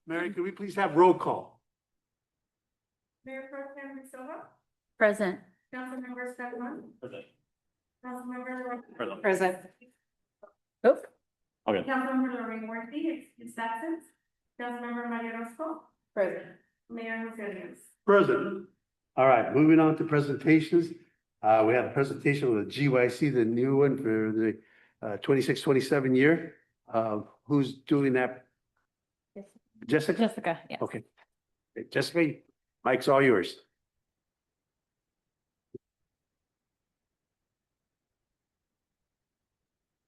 Mary, can we please have roll call? Mayor Pro Tem Silva, Present. Councilmember Stefan, Present. Councilmember Present. Oh, Councilmember Lorraine Murphy, is absent. Councilmember Maria Roscoe, present. Mayor Rosales. Present. All right, moving on to presentations. We have a presentation of the GYC, the new one for the 26-27 year. Who's doing that? Jessica? Jessica, yes. Okay. Jessica, mic's all yours.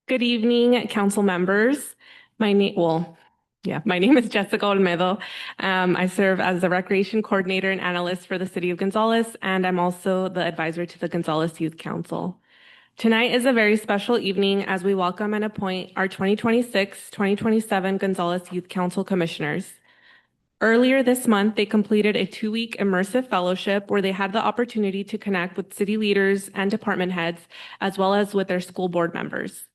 Good evening, council members. My name is Jessica Olmedo. I serve as the recreation coordinator and analyst for the city of Gonzales, and I'm also the advisor to the Gonzales Youth Council. Tonight is a very special evening as we welcome and appoint our 2026-2027 Gonzales Youth Council commissioners. Earlier this month, they completed a 2-week immersive fellowship where they had the opportunity to connect with city leaders and department heads, as well as with their school board members.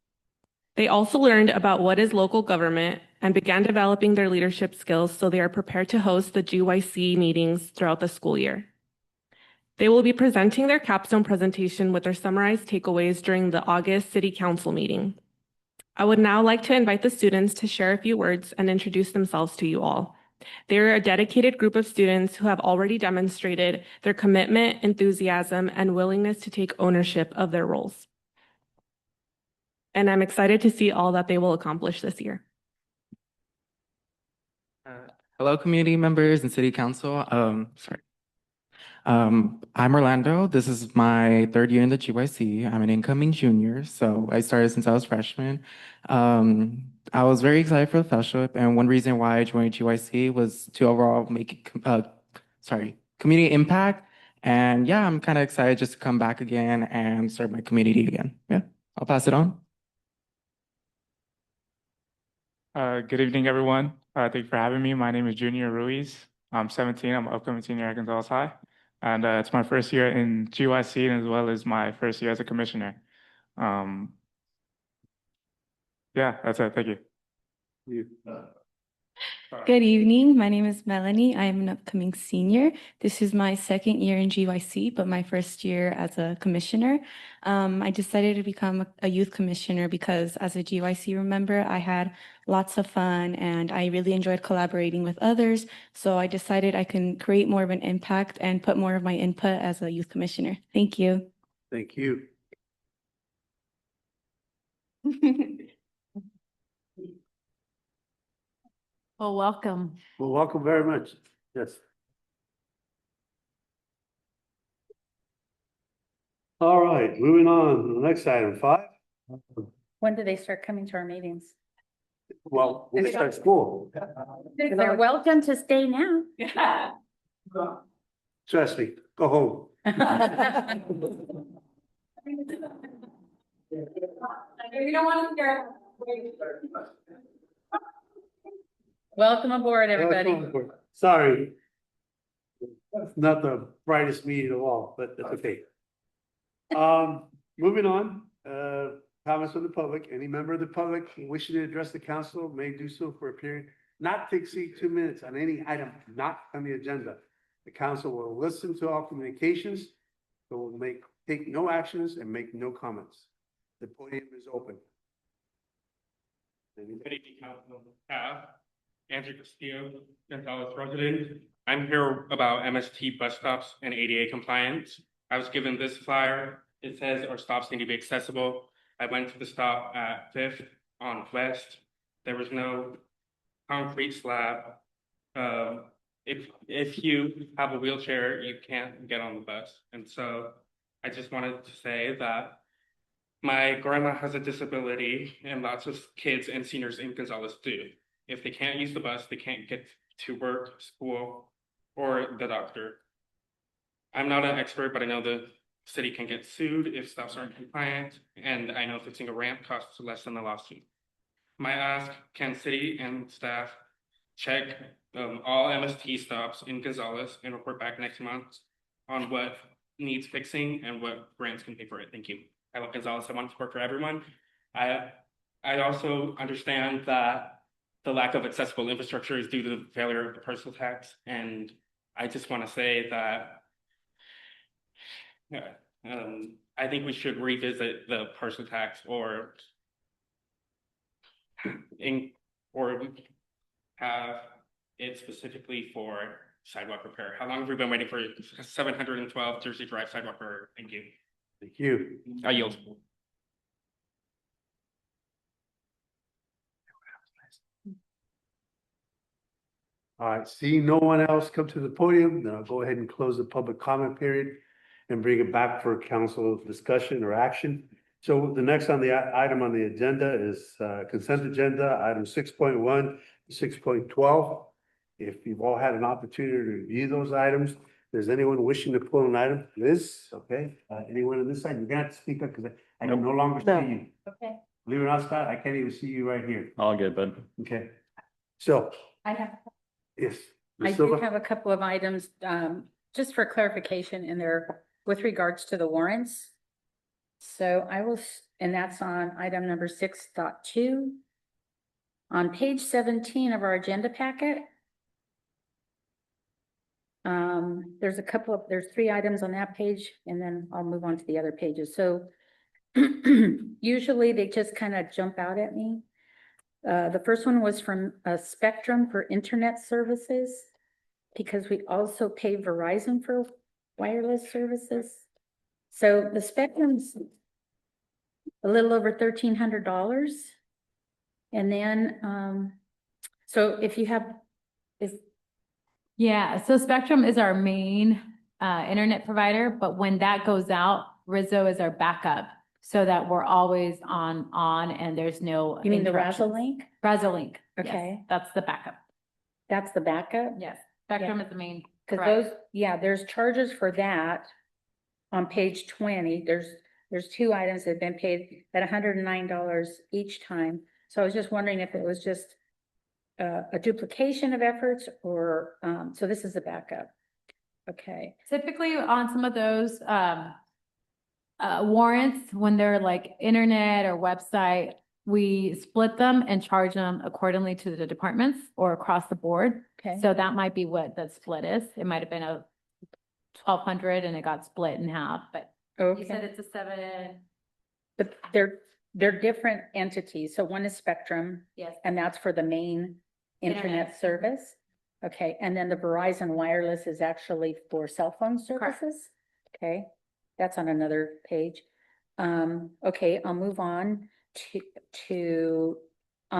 They also learned about what is local government and began developing their leadership skills so they are prepared to host the GYC meetings throughout the school year. They will be presenting their capstone presentation with their summarized takeaways during the August City Council meeting. I would now like to invite the students to share a few words and introduce themselves to you all. They are a dedicated group of students who have already demonstrated their commitment, enthusiasm, and willingness to take ownership of their roles. And I'm excited to see all that they will accomplish this year. Hello, community members and city council. I'm Orlando. This is my 3rd year in the GYC. I'm an incoming junior, so I started since I was freshman. I was very excited for the fellowship, and one reason why I joined GYC was to overall make community impact. And yeah, I'm kind of excited just to come back again and serve my community again. Yeah, I'll pass it on. Good evening, everyone. Thank you for having me. My name is Junior Ruiz. I'm 17. I'm an upcoming senior at Gonzales High. And it's my first year in GYC as well as my first year as a commissioner. Yeah, that's it. Thank you. Good evening. My name is Melanie. I am an upcoming senior. This is my 2nd year in GYC, but my first year as a commissioner. I decided to become a youth commissioner because as a GYC member, I had lots of fun and I really enjoyed collaborating with others. So I decided I can create more of an impact and put more of my input as a youth commissioner. Thank you. Thank you. Well, welcome. Well, welcome very much. Yes. All right, moving on to the next item, 5. When do they start coming to our meetings? Well, we start school. They're welcome to stay now. Trust me, go home. You don't want to hear. Welcome aboard, everybody. Sorry. Not the brightest meeting of all, but that's okay. Moving on, comments from the public. Any member of the public wishing to address the council may do so for a period not to exceed 2 minutes on any item not on the agenda. The council will listen to all communications, but will take no actions and make no comments. The podium is open. Good evening, council. Andrew Castillo, Gonzales resident. I'm here about MST bus stops and ADA compliance. I was given this flyer. It says our stops need to be accessible. I went to the stop at 5th on West. There was no concrete slab. If you have a wheelchair, you can't get on the bus. And so I just wanted to say that My grandma has a disability and lots of kids and seniors in Gonzales do. If they can't use the bus, they can't get to work, school, or the doctor. I'm not an expert, but I know the city can get sued if stops aren't compliant, and I know fixing a ramp costs less than a lawsuit. My ask, can city and staff check all MST stops in Gonzales and report back next month on what needs fixing and what grants can pay for it? Thank you. I love Gonzales. I want to work for everyone. I also understand that the lack of accessible infrastructure is due to the failure of the personal tax, and I just want to say that I think we should revisit the personal tax or have it specifically for sidewalk repair. How long have we been waiting for 712 Jersey Drive sidewalk repair? Thank you. Thank you. I yield. All right, seeing no one else come to the podium, then I'll go ahead and close the public comment period and bring it back for council discussion or action. So the next on the item on the agenda is consent agenda, item 6.1, 6.12. If you've all had an opportunity to review those items, there's anyone wishing to pull an item? Liz, okay, anyone on this side? You're gonna have to speak up because I can no longer see you. Okay. Believe it or not, Scott, I can't even see you right here. All good, bud. Okay. So, I have, yes. I Ms. do Silva? have a couple of items, just for clarification in there with regards to the warrants. So I will, and that's on item number 6.2. On page 17 of our agenda packet. There's 3 items on that page, and then I'll move on to the other pages. So usually they just kind of jump out at me. The first one was from Spectrum for internet services, because we also pay Verizon for wireless services. So the Spectrum's a little over $1,300. And then, so if you have, Yeah, so Spectrum is our main internet provider, but when that goes out, Rizzo is our backup so that we're always on and there's no. you mean the interruptions. Razolink? Razolink. yes, Okay. That's the backup. That's the backup? Yes, Spectrum is the main. Cause provider. those, yeah, there's charges for that on page 20. There's 2 items that have been paid at $109 each time. So I was just wondering if it was just a duplication of efforts or, so this is the backup. Okay. Typically on some of those warrants, when they're like internet or website, we split them and charge them accordingly to the departments or across the board. Okay. So that might be what the split is. It might have been a 1,200 and it got split in half, but you said Okay. it's a 7. But they're different entities. So one is Spectrum Yes. and that's for the main internet Internet. service. Okay. And then the Verizon Wireless is actually for cell phone Correct. services. Okay. That's on another page. Okay, I'll move on to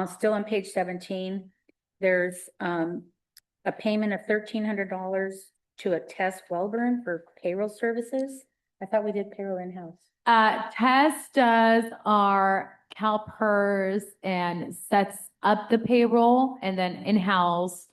still on page 17. There's a payment of $1,300 to a Tess Welburn for payroll services. I thought we did payroll in-house. Tess does our CalPERS and sets up the payroll, and then in-house,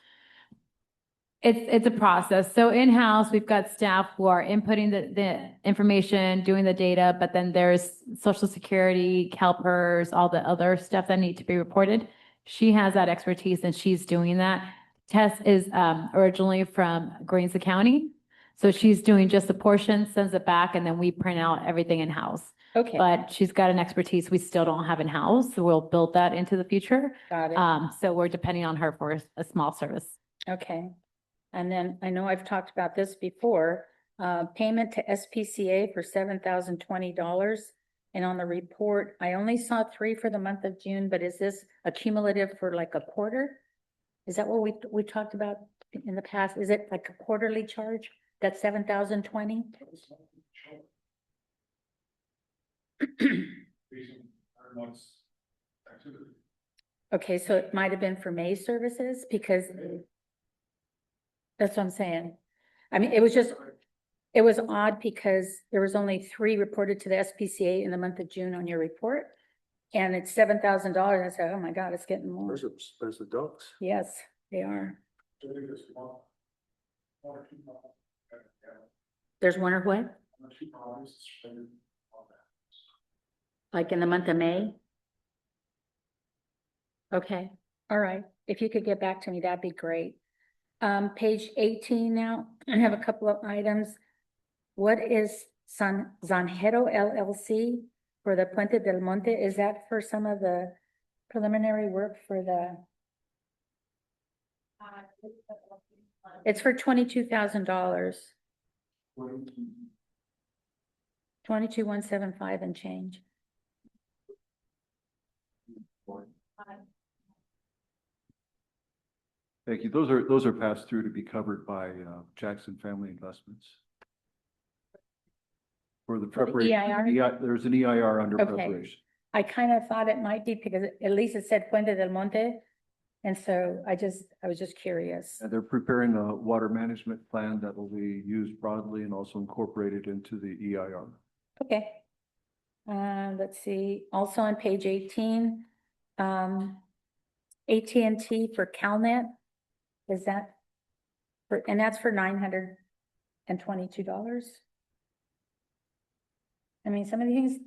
it's a process. So in-house, we've got staff who are inputting the information, doing the data, but then there's Social Security, CalPERS, all the other stuff that need to be reported. She has that expertise and she's doing that. Tess is originally from Greenville County. So she's doing just a portion, sends it back, and then we print out everything in-house. Okay, But she's got an expertise we still don't have in-house, so we'll build that into the future. got it. So we're depending on her for a small service. Okay. And then I know I've talked about this before, payment to SPCA for $7,020. And on the report, I only saw 3 for the month of June, but is this a cumulative for like a quarter? Is that what we talked about in the past? Is it like a quarterly charge? That's 7,020? Okay, so it might have been for May services because that's what I'm saying. I mean, it was just, It was odd because there was only 3 reported to the SPCA in the month of June on your report. And it's $7,000. I said, oh my God, it's getting more. Those are expensive dogs. Yes, they are. There's one or what? Like in the month of May? Okay, all right. If you could get back to me, that'd be great. Page 18 now, I have a couple of items. What is Zanjero LLC for the Puente del Monte? Is that for some of the preliminary work for the? It's for $22,000. 22,175 and change. Thank you. Those are passed through to be covered by Jackson Family Investments. For the preparation, EIR? there's an EIR under Okay. preparation. I kind of thought it might be because at least it said Puente del Monte. And so I was just curious. And they're preparing a water management plan that will be used broadly and also incorporated into the EIR. Okay. Let's see, also on page 18, AT&T for CalNet. Is that for, and that's for $922. I mean, some of the things,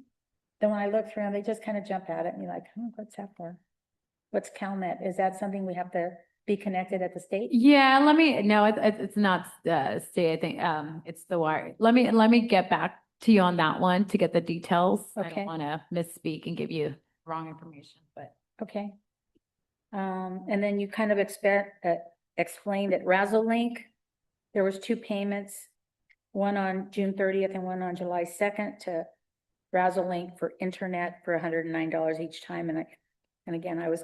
then when I look through them, they just kind of jump out at me like, what's that for? What's CalNet? Is that something we have to be connected at the state? Yeah, no, it's not state, I think, it's the wire. Let me get back to you on that one to get the details. I Okay. don't want to misspeak and give you wrong information, but. Okay. And then you kind of explained that Razolink, there was 2 payments, one on June 30th and one on July 2nd to Razolink for internet for $109 each time. And again, I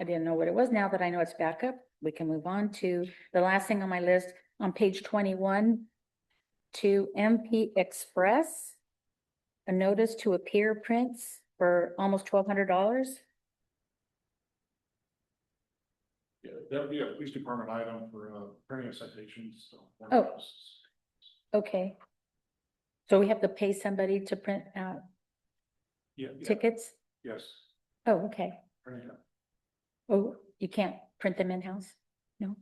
didn't know what it was. Now that I know it's back up, we can move on to the last thing on my list on page 21 to MP Express, a notice to appear prints for almost $1,200. Yeah, that would be a police department item for printing of citations. Oh. Okay. So we have to pay somebody to print out Yeah. tickets? Yes. Oh, okay. Printing out. Oh, you can't print them in-house? No?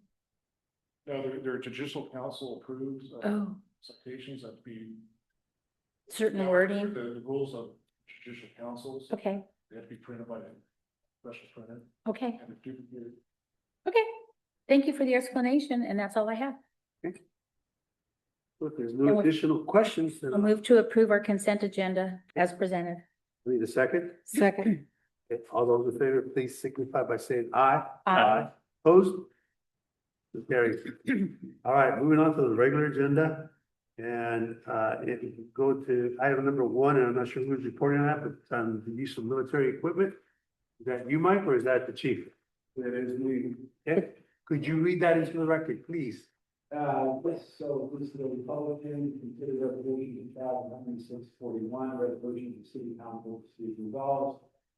No, they're judicial council approved Oh, citations that be. certain wording? The rules of judicial councils. Okay, They have to be printed by a special printer okay, and duplicated. okay. Thank you for the explanation, and that's all I have. If there's no additional questions, then I'll move to approve our consent agenda as presented. need a second. Second. Okay, all those in favor, please signify by saying aye. Aye. Opposed? So carries. All right, moving on to the regular agenda. And if you go to item number 1, and I'm not sure who's reporting on that, but it's on the use of military equipment. Is that you, Mike, or is that the chief? That is me. Okay, could you read that into the record, please? Yes, so this is the Republican considered resolution 2006-41, resolution of the city council of the city of Gonzales,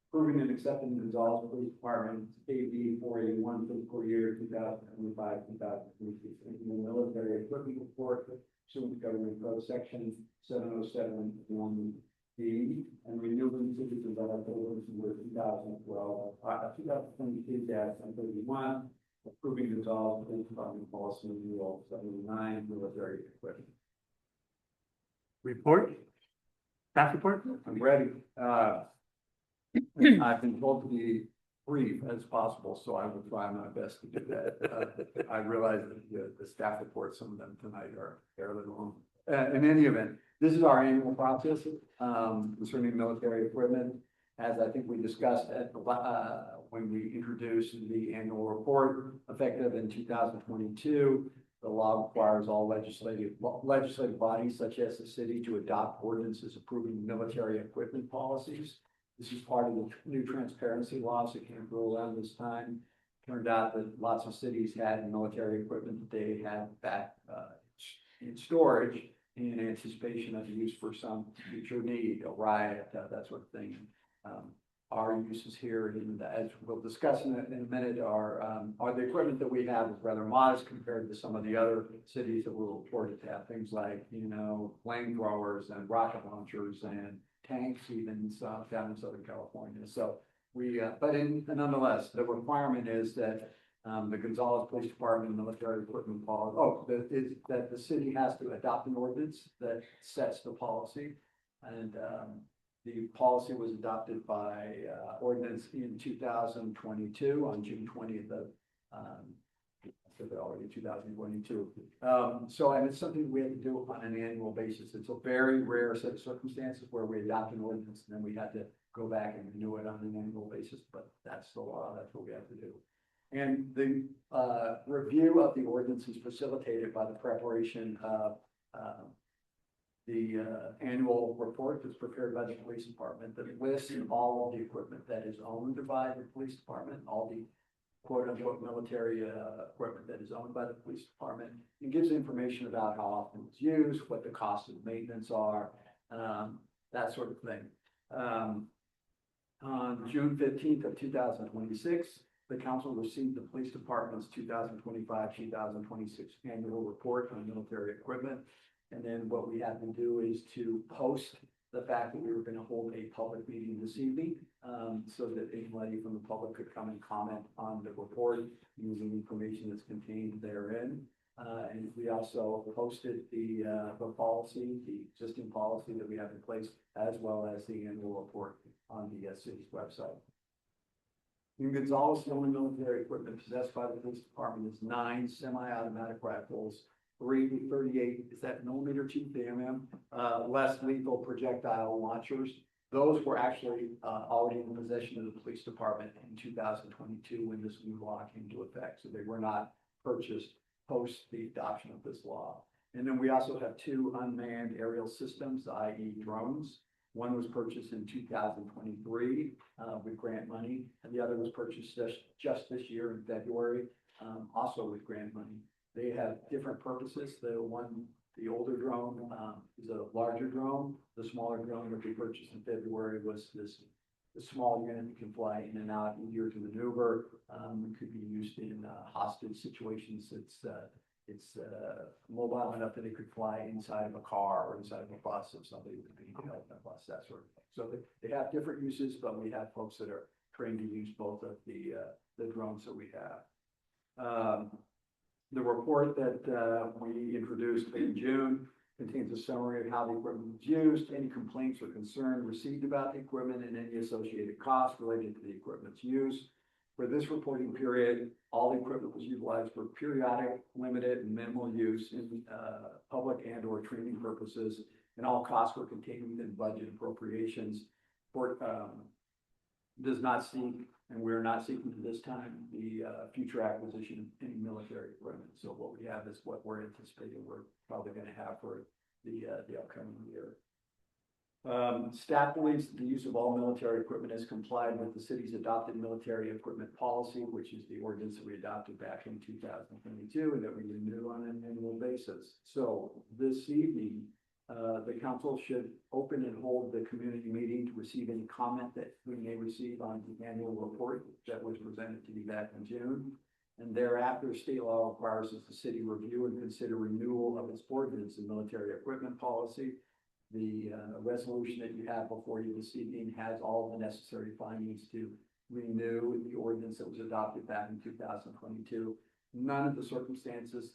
approving and accepting the Gonzales Police Department AB 481 fiscal year 2025-2026 military equipment report pursuant to government code section 707(1)D and renewing city development with 2022-131. Approving the Gonzales Police Department policy rule 79 military equipment. Report? Staff report? I'm ready. I've been told to be brief as possible, so I will try my best to do that. I realize that the staff reports, some of them tonight are fairly long. In any event, this is our annual process concerning military equipment. As I think we discussed at when we introduced the annual report, effective in 2022, the law requires all legislative bodies such as the city to adopt ordinances approving military equipment policies. This is part of the new transparency laws that came through around this time. Turned out that lots of cities had military equipment that they had back in storage in anticipation of use for some future need, a riot, that sort of thing. our uses here, and as we'll discuss in a minute, are the equipment that we have is rather modest compared to some of the other cities that were reported to have things like, flamethrowers and rocket launchers and tanks even down in Southern California. So but nonetheless, the requirement is that the Gonzales Police Department military equipment policy, is that the city has to adopt an ordinance that sets the policy. And the policy was adopted by ordinance in 2022 on June 20th of, already 2022. And it's something we have to do on an annual basis. It's a very rare set of circumstances where we adopt an ordinance and then we had to go back and renew it on an annual basis, but that's the law, that's what we have to do. And the review of the ordinance is facilitated by the preparation of the annual report that's prepared by the police department that lists all of the equipment that is owned by the police department, all the quote unquote military equipment that is owned by the police department, and gives information about how often it's used, what the costs of maintenance are, that sort of thing. On June 15th of 2026, the council received the police department's 2025-2026 annual report on military equipment. And then what we had to do is to post the fact that we were going to hold a public meeting this evening, so that anybody from the public could come and comment on the report using information that's contained therein. And we also posted the policy, the existing policy that we have in place, as well as the annual report on the city's website. In Gonzales, the only military equipment possessed by the police department is 9 semi-automatic rifles, 3 38, is that millimeter, Chief, AMM, less lethal projectile launchers. Those were actually already in the possession of the police department in 2022 when this new law came into effect. So they were not purchased post the adoption of this law. And then we also have 2 unmanned aerial systems, i.e. drones. One was purchased in 2023 with grant money, and the other was purchased just this year in February, also with grant money. They have different purposes. The older drone is a larger drone. The smaller drone that we purchased in February was the small unit that can fly in and out, easier to maneuver. It could be used in hostage situations. It's mobile enough that it could fly inside of a car or inside of a bus if somebody was being held in a bus, that sort of thing. So they have different uses, but we have folks that are trained to use both of the drones that we have. The report that we introduced in June contains a summary of how the equipment was used, any complaints or concern received about the equipment, and any associated costs related to the equipment's use. For this reporting period, all the equipment was utilized for periodic, limited, and minimal use in public and or training purposes, and all costs were contained within budget appropriations. Port does not seek, and we're not seeking at this time, the future acquisition of any military equipment. So what we have is what we're anticipating we're probably going to have for the upcoming year. Staff believes that the use of all military equipment is complied with the city's adopted military equipment policy, which is the ordinance that we adopted back in 2022 and that we renew on an annual basis. So this evening, the council should open and hold the community meeting to receive any comment that we may receive on the annual report that was presented to you back in June. And thereafter, state law requires that the city review and consider renewal of its ordinance and military equipment policy. The resolution that you have before you this evening has all the necessary findings to renew the ordinance that was adopted back in 2022. None of the circumstances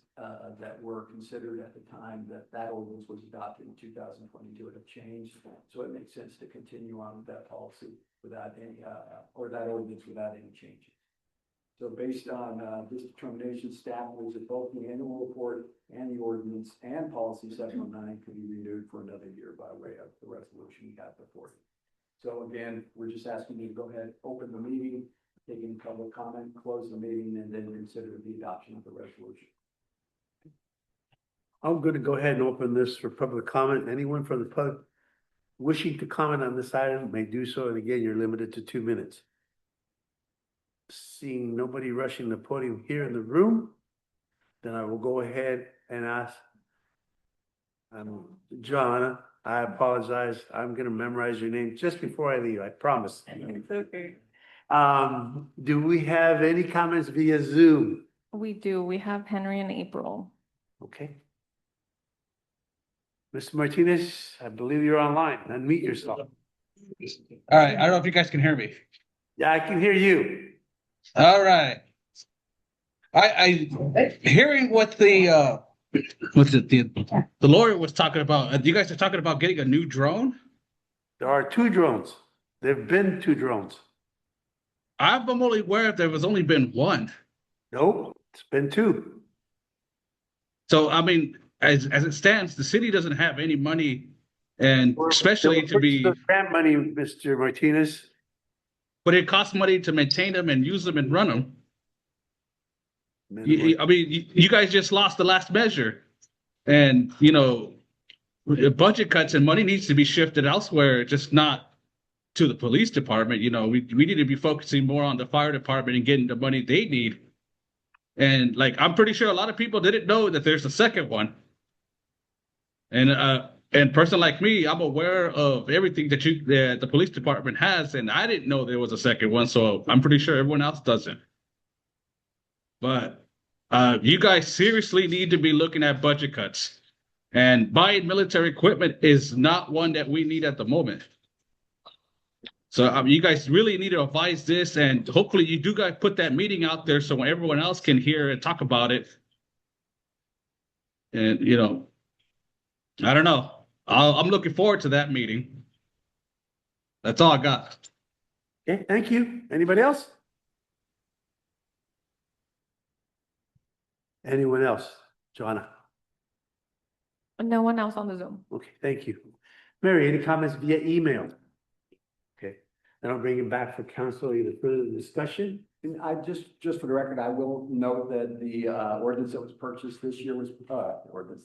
that were considered at the time that ordinance was adopted in 2022 have changed. So it makes sense to continue on with that policy without any, or that ordinance without any changes. So based on this determination, staff believes that both the annual report and the ordinance and policy 709 could be renewed for another year by way of the resolution you have before you. So again, we're just asking you to go ahead, open the meeting, take any public comment, close the meeting, and then consider the adoption of the resolution. I'm going to go ahead and open this for public comment. Anyone from the public wishing to comment on this item may do so. And again, you're limited to 2 minutes. Seeing nobody rushing the podium here in the room, then I will go ahead and ask Joanna I apologize. I'm gonna memorize your name just before I leave, I promise. It's okay. Do we have any comments via Zoom? We do. We have Henry and April. Okay. Mr. Martinez, I believe you're online. Unmute yourself. All right, I don't know if you guys can hear me. Yeah, I can hear you. All right. I hearing what the lawyer was talking about. You guys are talking about getting a new drone. There are 2 drones. There've been 2 drones. I'm only aware there was only been one. Nope, it's been 2. So I mean, as it stands, the city doesn't have any money, and especially to be. The grant money, Mr. Martinez. But it costs money to maintain them and use them and run them. I mean, you guys just lost the last measure, and budget cuts and money needs to be shifted elsewhere, just not to the police department. We need to be focusing more on the fire department and getting the money they need. And like, I'm pretty sure a lot of people didn't know that there's a second one. And a person like me, I'm aware of everything that the police department has, and I didn't know there was a second one. So I'm pretty sure everyone else doesn't. But you guys seriously need to be looking at budget cuts, and buying military equipment is not one that we need at the moment. So you guys really need to advise this, and hopefully you do guys put that meeting out there so everyone else can hear and talk about it. And I don't know. I'm looking forward to that meeting. That's all I got. Okay, thank you. Anybody else? Anyone else? Joanna? No one else on the Zoom. Okay, thank you. Mary, any comments via email? Okay, then I'll bring it back for council, either further discussion. And I just for the record, I will note that the ordinance that was purchased this year was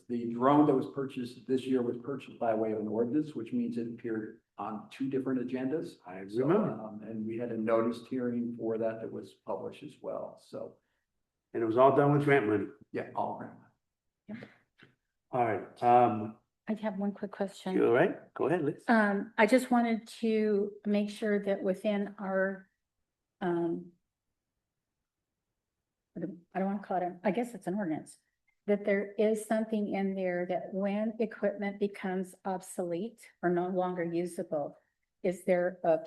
the drone that was purchased this year was purchased by way of an ordinance, which means it appeared on 2 different agendas. I remember. And we had a noticed hearing for that was published as well. So, And it was all done with grant money. yeah, all right. All right, I have one quick question. you all right? Go ahead, Liz. I just wanted to make sure that within our, I don't want to call it, I guess it's an ordinance, that there is something in there that when equipment becomes obsolete or no longer usable, is there a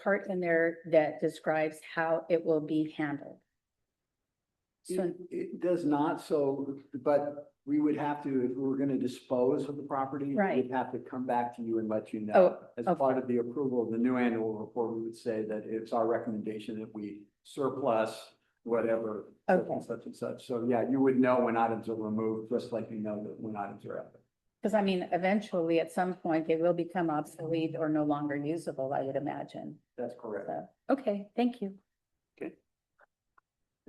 part in there that describes how it will be handled? So, It does not, but we would have to, if we were gonna dispose of the property. Right. We'd have to come back to you and let you know. Oh, As okay. part of the approval of the new annual report, we would say that it's our recommendation that we surplus whatever. Okay. Such and such. So yeah, you would know when items are removed, just like you know that when items are added. because I mean, eventually at some point they will become obsolete or no longer usable, I would imagine. That's correct. So, okay, thank you.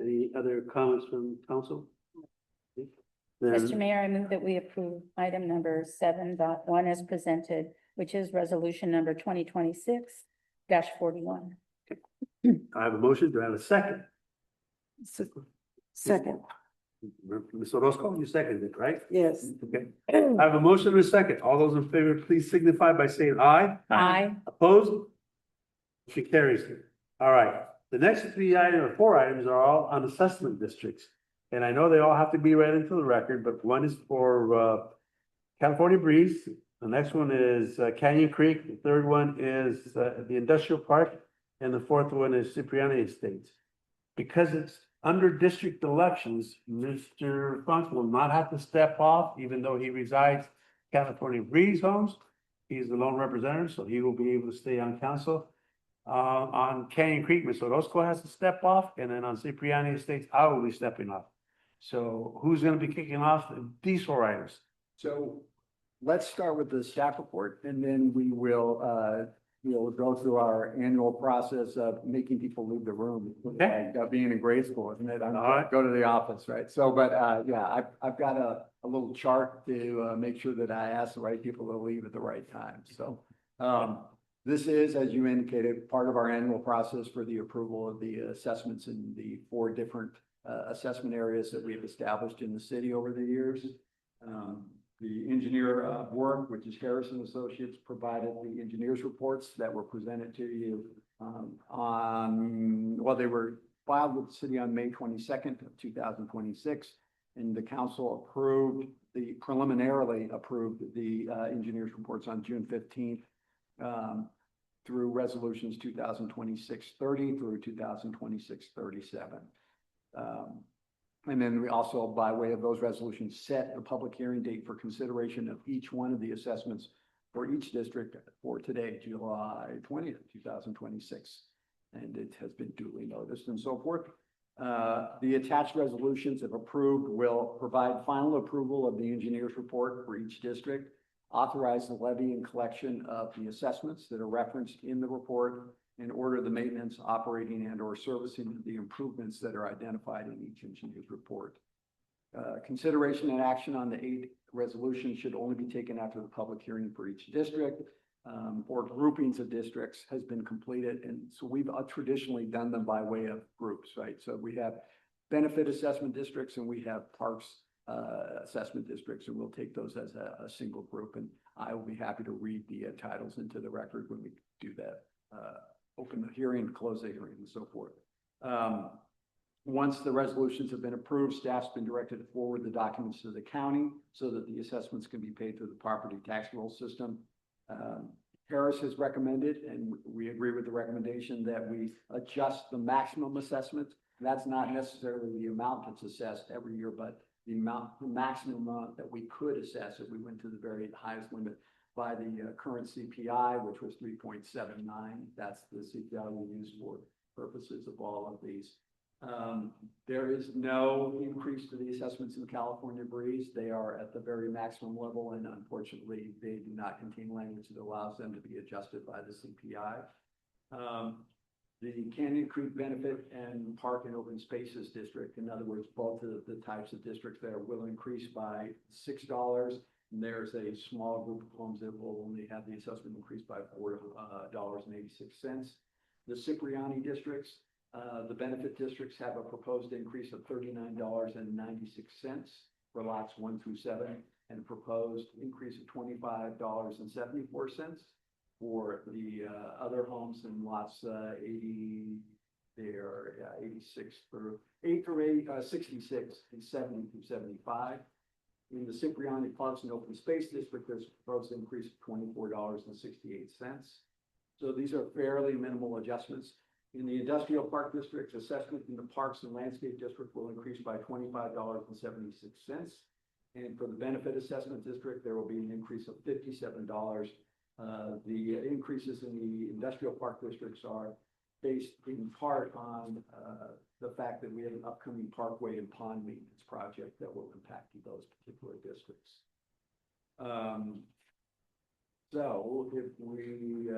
Any other comments from council? Mr. Mayor, I move that we approve item number 7.1 as presented, which is resolution number 2026-41. I have a motion. Do I have a second? Second, Ms. Orozco, you seconded it, right? yes. Okay. I have a motion and a second. All those in favor, please signify by saying aye. Aye. Opposed? She carries it. All right. The next 4 items are all on assessment districts. And I know they all have to be read into the record, but one is for California Breeze. The next one is Canyon Creek. The third one is the industrial park. And the fourth one is Cipriani Estates. Because it's under district elections, Mr. Funk will not have to step off, even though he resides California Breeze Homes. He's the lone representative, so he will be able to stay on council. On Canyon Creek, Ms. Orozco has to step off, and then on Cipriani Estates, I will be stepping off. So who's gonna be kicking off these 4 items? So let's start with the staff report, and then we'll go through our annual process of making people leave the room. Okay. Like, being in grade school, isn't it? All right. Go to the office, right? So, but yeah, I've got a little chart to make sure that I ask the right people to leave at the right time. So this is, as you indicated, part of our annual process for the approval of the assessments in the 4 different assessment areas that we've established in the city over the years. The engineer of work, which is Harrison Associates, provided the engineers' reports that were presented to you they were filed with the city on May 22nd of 2026, and the council preliminarily approved the engineers' reports on June 15th through resolutions 2026-30 through 2026-37. And then we also, by way of those resolutions, set a public hearing date for consideration of each one of the assessments for each district for today, July 20th, 2026. And it has been duly noticed and so forth. The attached resolutions, if approved, will provide final approval of the engineer's report for each district, authorize the levy and collection of the assessments that are referenced in the report, and order the maintenance, operating, and/or servicing of the improvements that are identified in each engineer's report. Consideration and action on the 8 resolutions should only be taken after the public hearing for each district or groupings of districts has been completed. And so we've traditionally done them by way of groups, right? So we have benefit assessment districts and we have parks assessment districts, and we'll take those as a single group. And I will be happy to read the titles into the record when we do that. Open the hearing, close the hearing, and so forth. Once the resolutions have been approved, staff's been directed to forward the documents to the county so that the assessments can be paid through the property tax roll system. Harris has recommended, and we agree with the recommendation, that we adjust the maximum assessment. That's not necessarily the amount that's assessed every year, but the maximum amount that we could assess if we went to the very highest limit by the current CPI, which was 3.79. That's the CPI we use for purposes of all of these. There is no increase to the assessments in California Breeze. They are at the very maximum level, and unfortunately, they do not contain language that allows them to be adjusted by the CPI. The Canyon Creek Benefit and Park and Open Spaces District, in other words, both of the types of districts there, will increase by $6. And there's a small group of homes that will only have the assessment increased by $4.86. The Cipriani districts, the benefit districts have a proposed increase of $39.96 for lots 1 through 7, and a proposed increase of $25.74 for the other homes in lots 80. They are 86 through 66 and 70 through 75. In the Cipriani Parks and Open Space District, there's a proposed increase of $24.68. So these are fairly minimal adjustments. In the Industrial Park District, assessment in the Parks and Landscape District will increase by $25.76. And for the Benefit Assessment District, there will be an increase of $57. The increases in the Industrial Park Districts are based in part on the fact that we have an upcoming parkway and pond maintenance project that will impact those particular districts. So if we,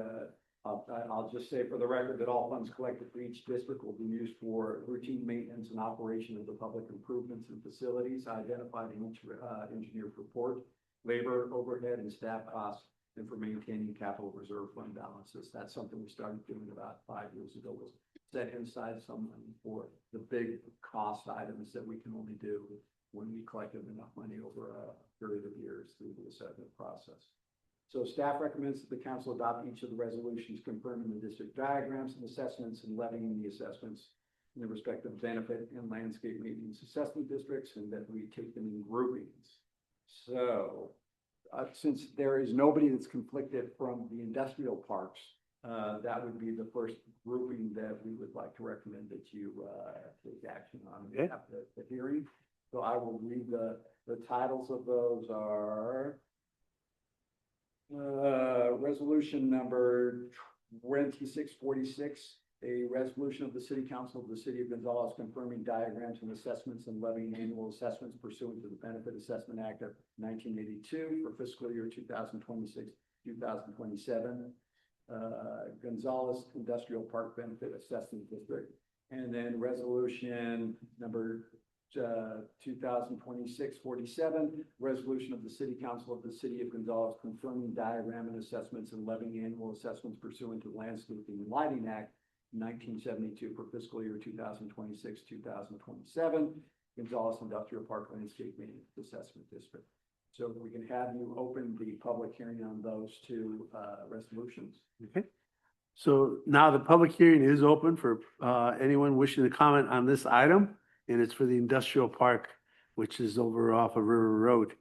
I'll just say for the record that all funds collected for each district will be used for routine maintenance and operation of the public improvements and facilities identified in each engineer's report, labor, overhead, and staff costs, and for maintaining capital reserve fund balances. That's something we started doing about 5 years ago, was set inside some money for the big cost items that we can only do when we collected enough money over a period of years through the assessment process. So staff recommends that the council adopt each of the resolutions confirming the district diagrams and assessments and levying the assessments in the respective benefit and landscape maintenance assessment districts, and that we take them in groupings. So since there is nobody that's conflicted from the industrial parks, that would be the first grouping that we would like to recommend that you take action on after the hearing. So I will read the titles of those are resolution number 2646, a resolution of the City Council of the City of Gonzales confirming diagrams and assessments and levying annual assessments pursuant to the Benefit Assessment Act of 1982 for fiscal year 2026-2027, Gonzales Industrial Park Benefit Assessment District, and then resolution number 2026-47, resolution of the City Council of the City of Gonzales confirming diagram and assessments and levying annual assessments pursuant to the Landscaping and Lighting Act 1972 for fiscal year 2026-2027, Gonzales Industrial Park Landscape Maintenance Assessment District. So we can have you open the public hearing on those two resolutions. Okay. So now the public hearing is open for anyone wishing to comment on this item, and it's for the industrial park, which is over off of River Road.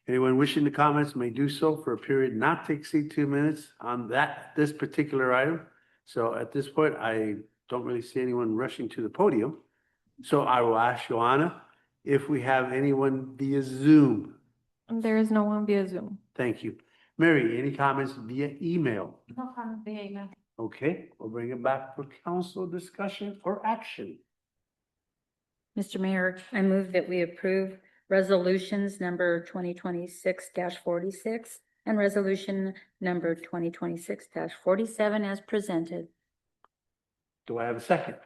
Anyone wishing to comment may do so for a period not to exceed 2 minutes on this particular item. So at this point, I don't really see anyone rushing to the podium. So I will ask Joanna if we have anyone via Zoom. There is no one via Zoom. Thank you. Mary, any comments via email? No comment via email. Okay, we'll bring it back for council discussion or action. Mr. Mayor, I move that we approve resolutions number 2026-46 and resolution number 2026-47 as presented. Do I have a second?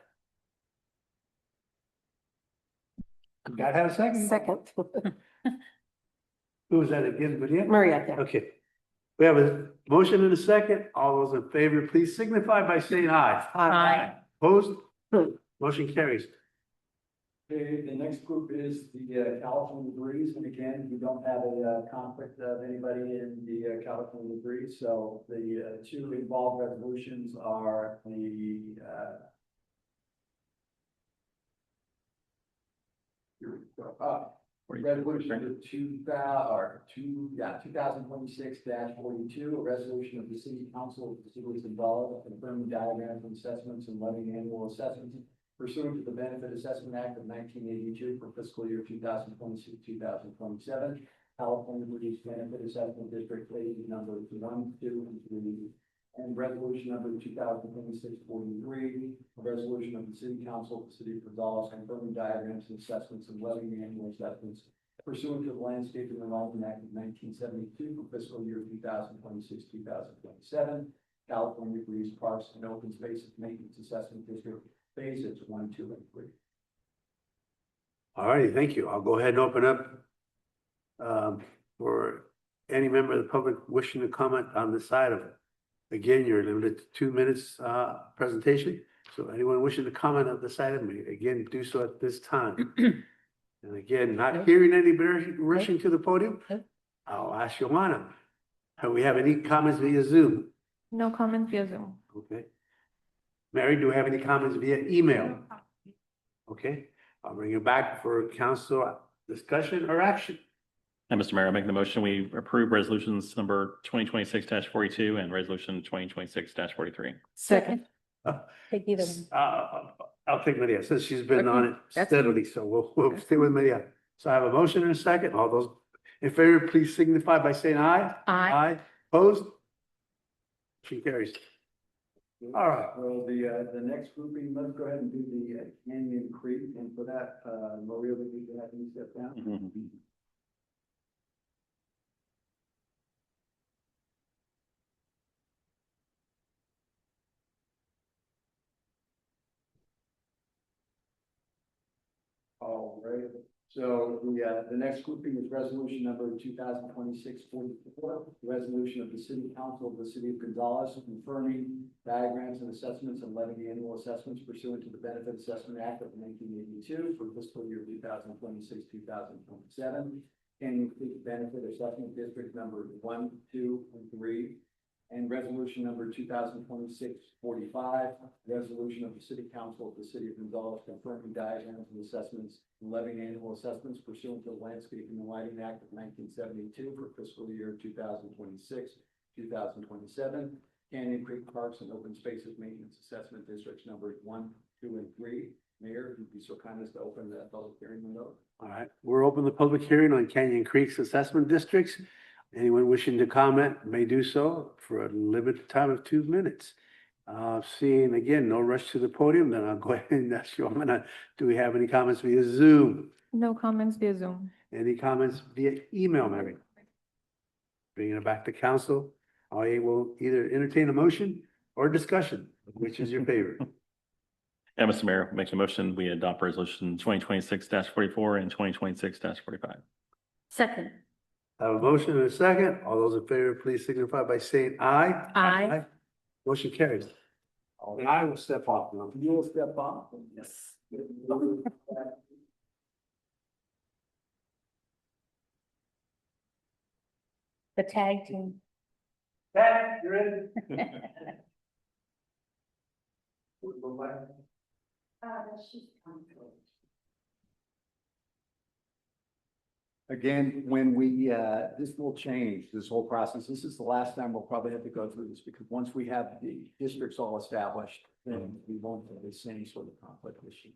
Gotta have a second? Second. Who was that again, Maria? Marietta. Okay. We have a motion and a second. All those in favor, please signify by saying aye. Aye. Opposed? Motion carries. Okay, the next group is the California Breeze, and again, we don't have a conflict of anybody in the California Breeze, so the two involved resolutions are the here we go. Resolution of 2026-42, a resolution of the City Council of the City of Gonzales confirming diagrams and assessments and levying annual assessments pursuant to the Benefit Assessment Act of 1982 for fiscal year 2026-2027. California Breeze Benefit Assessment District phases numbers 1, 2, and 3. And resolution number 2026-43, a resolution of the City Council of the City of Gonzales confirming diagrams and assessments and levying annual assessments pursuant to the Landscaping and Lighting Act of 1972 for fiscal year 2026-2027. California Breeze Parks and Open Spaces Maintenance Assessment District phases 1, 2, and 3. All righty, thank you. I'll go ahead and open up for any member of the public wishing to comment on this item. Again, you're limited to 2 minutes presentation. So anyone wishing to comment on this item, may again do so at this time. And again, not hearing anybody rushing to the podium, I'll ask Joanna. Do we have any comments via Zoom? No comments via Zoom. Okay. Mary, do we have any comments via email? Okay, I'll bring you back for council discussion or action. And Mr. Mayor, I make the motion, we approve resolutions number 2026-42 and resolution 2026-43. Second. Take either one. I'll take Maria, since she's been on it That's- steadily, so we'll stay with Maria. So I have a motion and a second. All those in favor, please signify by saying aye. Aye. Opposed? She carries. All right. Well, the next grouping, let's go ahead and do the Canyon Creek, and for that, Maria, would you go ahead and step down? All right, so the next grouping is resolution number 2026-44, resolution of the City Council of the City of Gonzales confirming diagrams and assessments and levying annual assessments pursuant to the Benefit Assessment Act of 1982 for fiscal year 2026-2027. Canyon Creek Benefit Assessment District number 1, 2, and 3. And resolution number 2026-45, resolution of the City Council of the City of Gonzales confirming diagrams and assessments and levying annual assessments pursuant to the Landscaping and Lighting Act of 1972 for fiscal year 2026-2027. Canyon Creek Parks and Open Spaces Maintenance Assessment Districts numbers 1, 2, and 3. Mayor, if you'd be so kind as to open the public hearing window. All right, we're open the public hearing on Canyon Creek's assessment districts. Anyone wishing to comment may do so for a limited time of 2 minutes. Seeing again, no rush to the podium, then I'll go ahead and ask you, do we have any comments via Zoom? No comments via Zoom. Any comments via email, Mary? Bringing it back to council, I will either entertain a motion or discussion, which is your favorite. And Mr. Mayor, make the motion, we adopt resolution 2026-44 and 2026-45. Second. I have a motion and a second. All those in favor, please signify by saying aye. Aye. Motion carries. And I will step off now. You will step off? Yes. The tag team. Pat, you ready? Again, when we, this will change, this whole process. This is the last time we'll probably have to go through this because once we have the districts all established, then we won't have the same sort of conflict issue.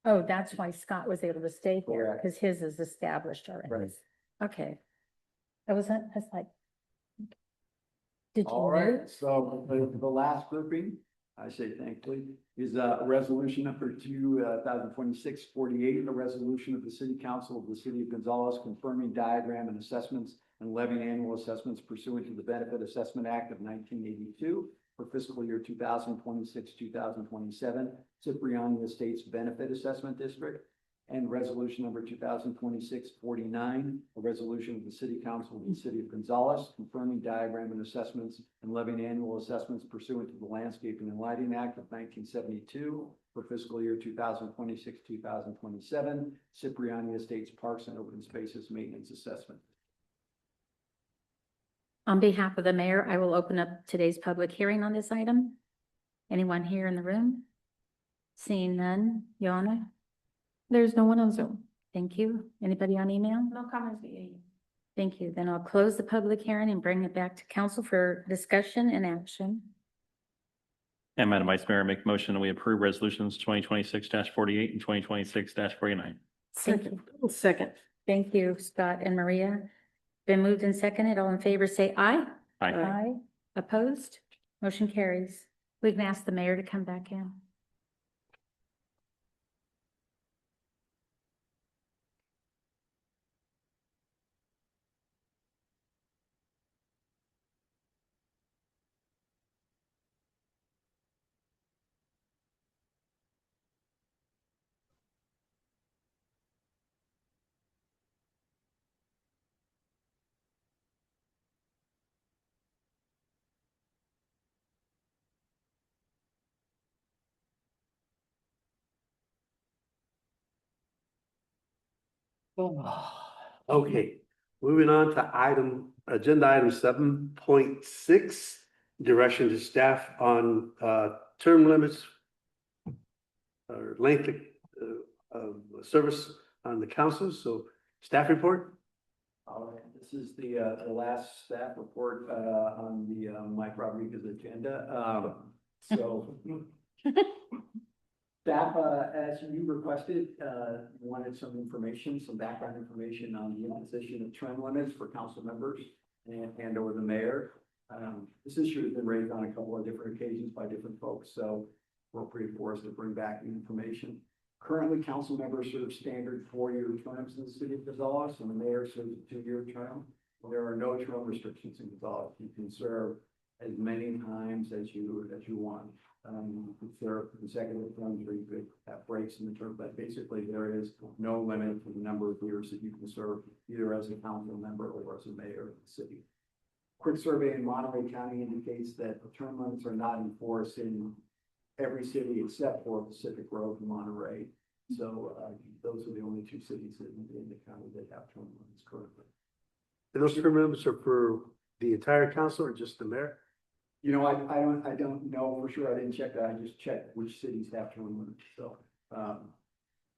Oh, that's why Scott was able to stay here, Correct. because his is established already. Right. Okay. I wasn't, I was like. Did you All know? right, so the last grouping, I say thankfully, is resolution number 2026-48, a resolution of the City Council of the City of Gonzales confirming diagram and assessments and levying annual assessments pursuant to the Benefit Assessment Act of 1982 for fiscal year 2026-2027, Cipriani Estates Benefit Assessment District. And resolution number 2026-49, a resolution of the City Council of the City of Gonzales confirming diagram and assessments and levying annual assessments pursuant to the Landscaping and Lighting Act of 1972 for fiscal year 2026-2027, Cipriani Estates Parks and Open Spaces Maintenance Assessment. On behalf of the mayor, I will open up today's public hearing on this item. Anyone here in the room? Seeing none, Joanna? There's no one on Zoom. Thank you. Anybody on email? No comments via email. Thank you. Then I'll close the public hearing and bring it back to council for discussion and action. And Madam Vice Mayor, I make a motion that we approve resolutions 2026-48 and 2026-49. Thank you. Second. Thank you, Scott and Maria. Been moved and seconded. All in favor, say aye. Aye. Aye. Opposed? Motion carries. We can ask the mayor to come back in. Okay, moving on to agenda item 7.6, direction to staff on term limits or length of service on the council. So staff report. All right, this is the last staff report on the Mike Rodriguez agenda. So staff, as you requested, wanted some information, some background information on the imposition of term limits for council members and or the mayor. This issue has been raised on a couple of different occasions by different folks, so appropriate for us to bring back the information. Currently, council members serve standard 4-year terms in the city of Gonzales, and the mayor serves a 2-year term. There are no term restrictions in Gonzales. You can serve as many times as you want. You can serve consecutive terms, or you could have breaks in the term, but basically there is no limit to the number of years that you can serve either as a council member or as a mayor of the city. Quick survey in Monterey County indicates that the term limits are not enforced in every city except for Pacific Grove and Monterey. So those are the only 2 cities in the county that have term limits currently. And those term limits are for the entire council or just the mayor? You know, I don't know for sure. I didn't check that. I just checked which cities have term limits. So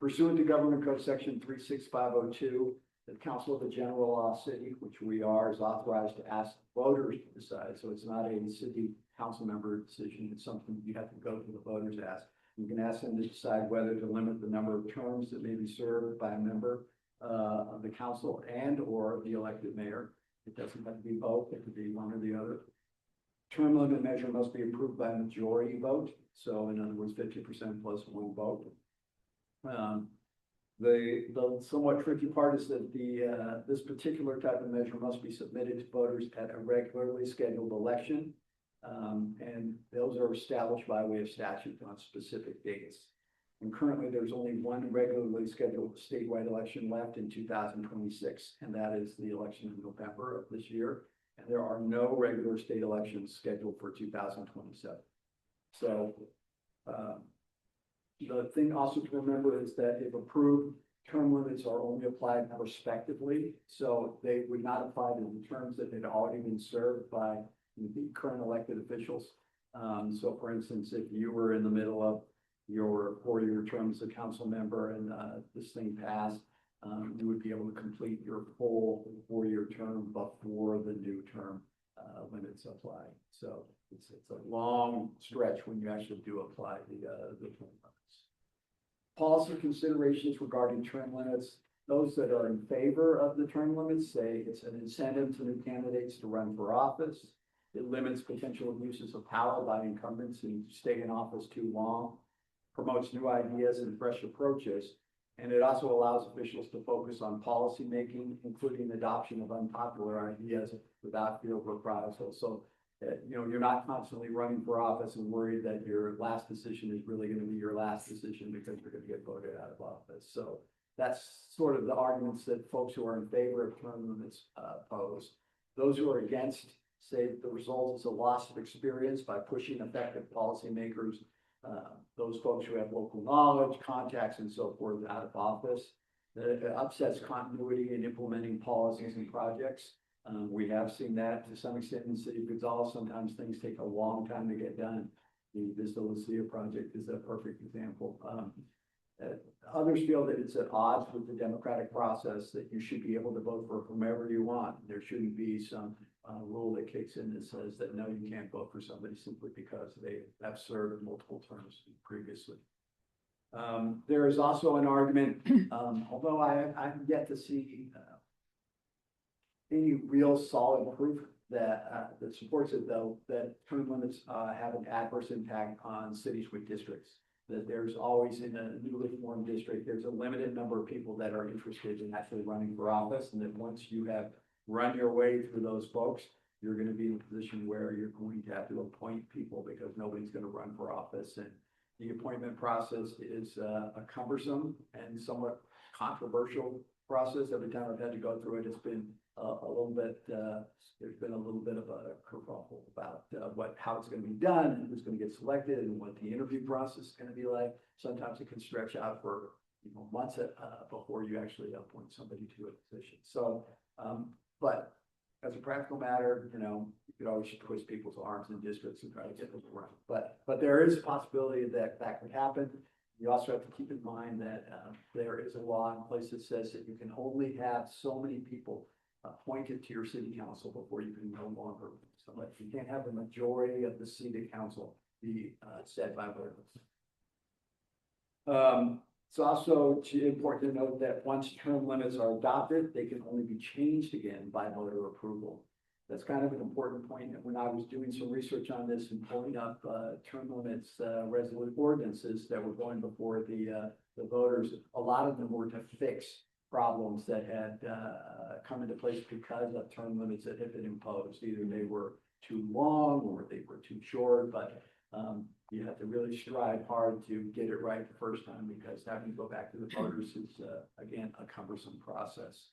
pursuant to Government Code Section 36502, the Council of the General Law City, which we are, is authorized to ask voters to decide. So it's not a city council member decision. It's something you have to go to the voters to ask. You can ask them to decide whether to limit the number of terms that may be served by a member of the council and or the elected mayor. It doesn't have to be both. It could be one or the other. Term limit measure must be approved by a majority vote. So in other words, 50% plus 1 vote. The somewhat tricky part is that this particular type of measure must be submitted to voters at a regularly scheduled election. And those are established by way of statute on specific dates. And currently there's only one regularly scheduled statewide election left in 2026, and that is the election in November of this year. And there are no regular state elections scheduled for 2027. So the thing also to remember is that if approved, term limits are only applied prospectively, so they would not apply to the terms that had already been served by the current elected officials. So for instance, if you were in the middle of your 4-year term as a council member and this thing passed, you would be able to complete your full 4-year term before the new term limits apply. So it's a long stretch when you actually do apply the term limits. Policy considerations regarding term limits. Those that are in favor of the term limits say it's an incentive to new candidates to run for office. It limits potential abuses of power by incumbents who stay in office too long, promotes new ideas and fresh approaches, and it also allows officials to focus on policy making, including adoption of unpopular ideas without fear of reprisal. So, you're not constantly running for office and worried that your last decision is really going to be your last decision because you're going to get voted out of office. So that's sort of the arguments that folks who are in favor of term limits pose. Those who are against say that the result is a loss of experience by pushing effective policymakers, those folks who have local knowledge, contacts, and so forth out of office. It upsets continuity in implementing policies and projects. We have seen that to some extent in the city of Gonzales. Sometimes things take a long time to get done. The Vista Lucia project is a perfect example. Others feel that it's at odds with the democratic process, that you should be able to vote for whomever you want. There shouldn't be some rule that kicks in that says that no, you can't vote for somebody simply because they have served multiple terms previously. There is also an argument, although I've yet to see any real solid proof that that supports it, though, that term limits have an adverse impact on cities with districts. That there's always in a newly formed district, there's a limited number of people that are interested in actually running for office, and that once you have run your way through those folks, you're going to be in a position where you're going to have to appoint people because nobody's going to run for office. And the appointment process is a cumbersome and somewhat controversial process. Every time I've had to go through it, it's been a little bit, there's been a little bit of a kerfuffle about how it's going to be done and who's going to get selected and what the interview process is going to be like. Sometimes it can stretch out for months before you actually appoint somebody to a position. So, but as a practical matter, you could always twist people's arms in districts and try to get them around. But there is a possibility that could happen. You also have to keep in mind that there is a law in place that says that you can only have so many people appointed to your city council before you can no longer select. You can't have the majority of the city council be set by voters. It's also important to note that once term limits are adopted, they can only be changed again by voter approval. That's kind of an important point. And when I was doing some research on this and pulling up term limits resolution ordinances that were going before the voters, a lot of them were to fix problems that had come into place because of term limits that had been imposed. Either they were too long or they were too short, but you have to really strive hard to get it right the first time, because having to go back to the voters is, again, a cumbersome process.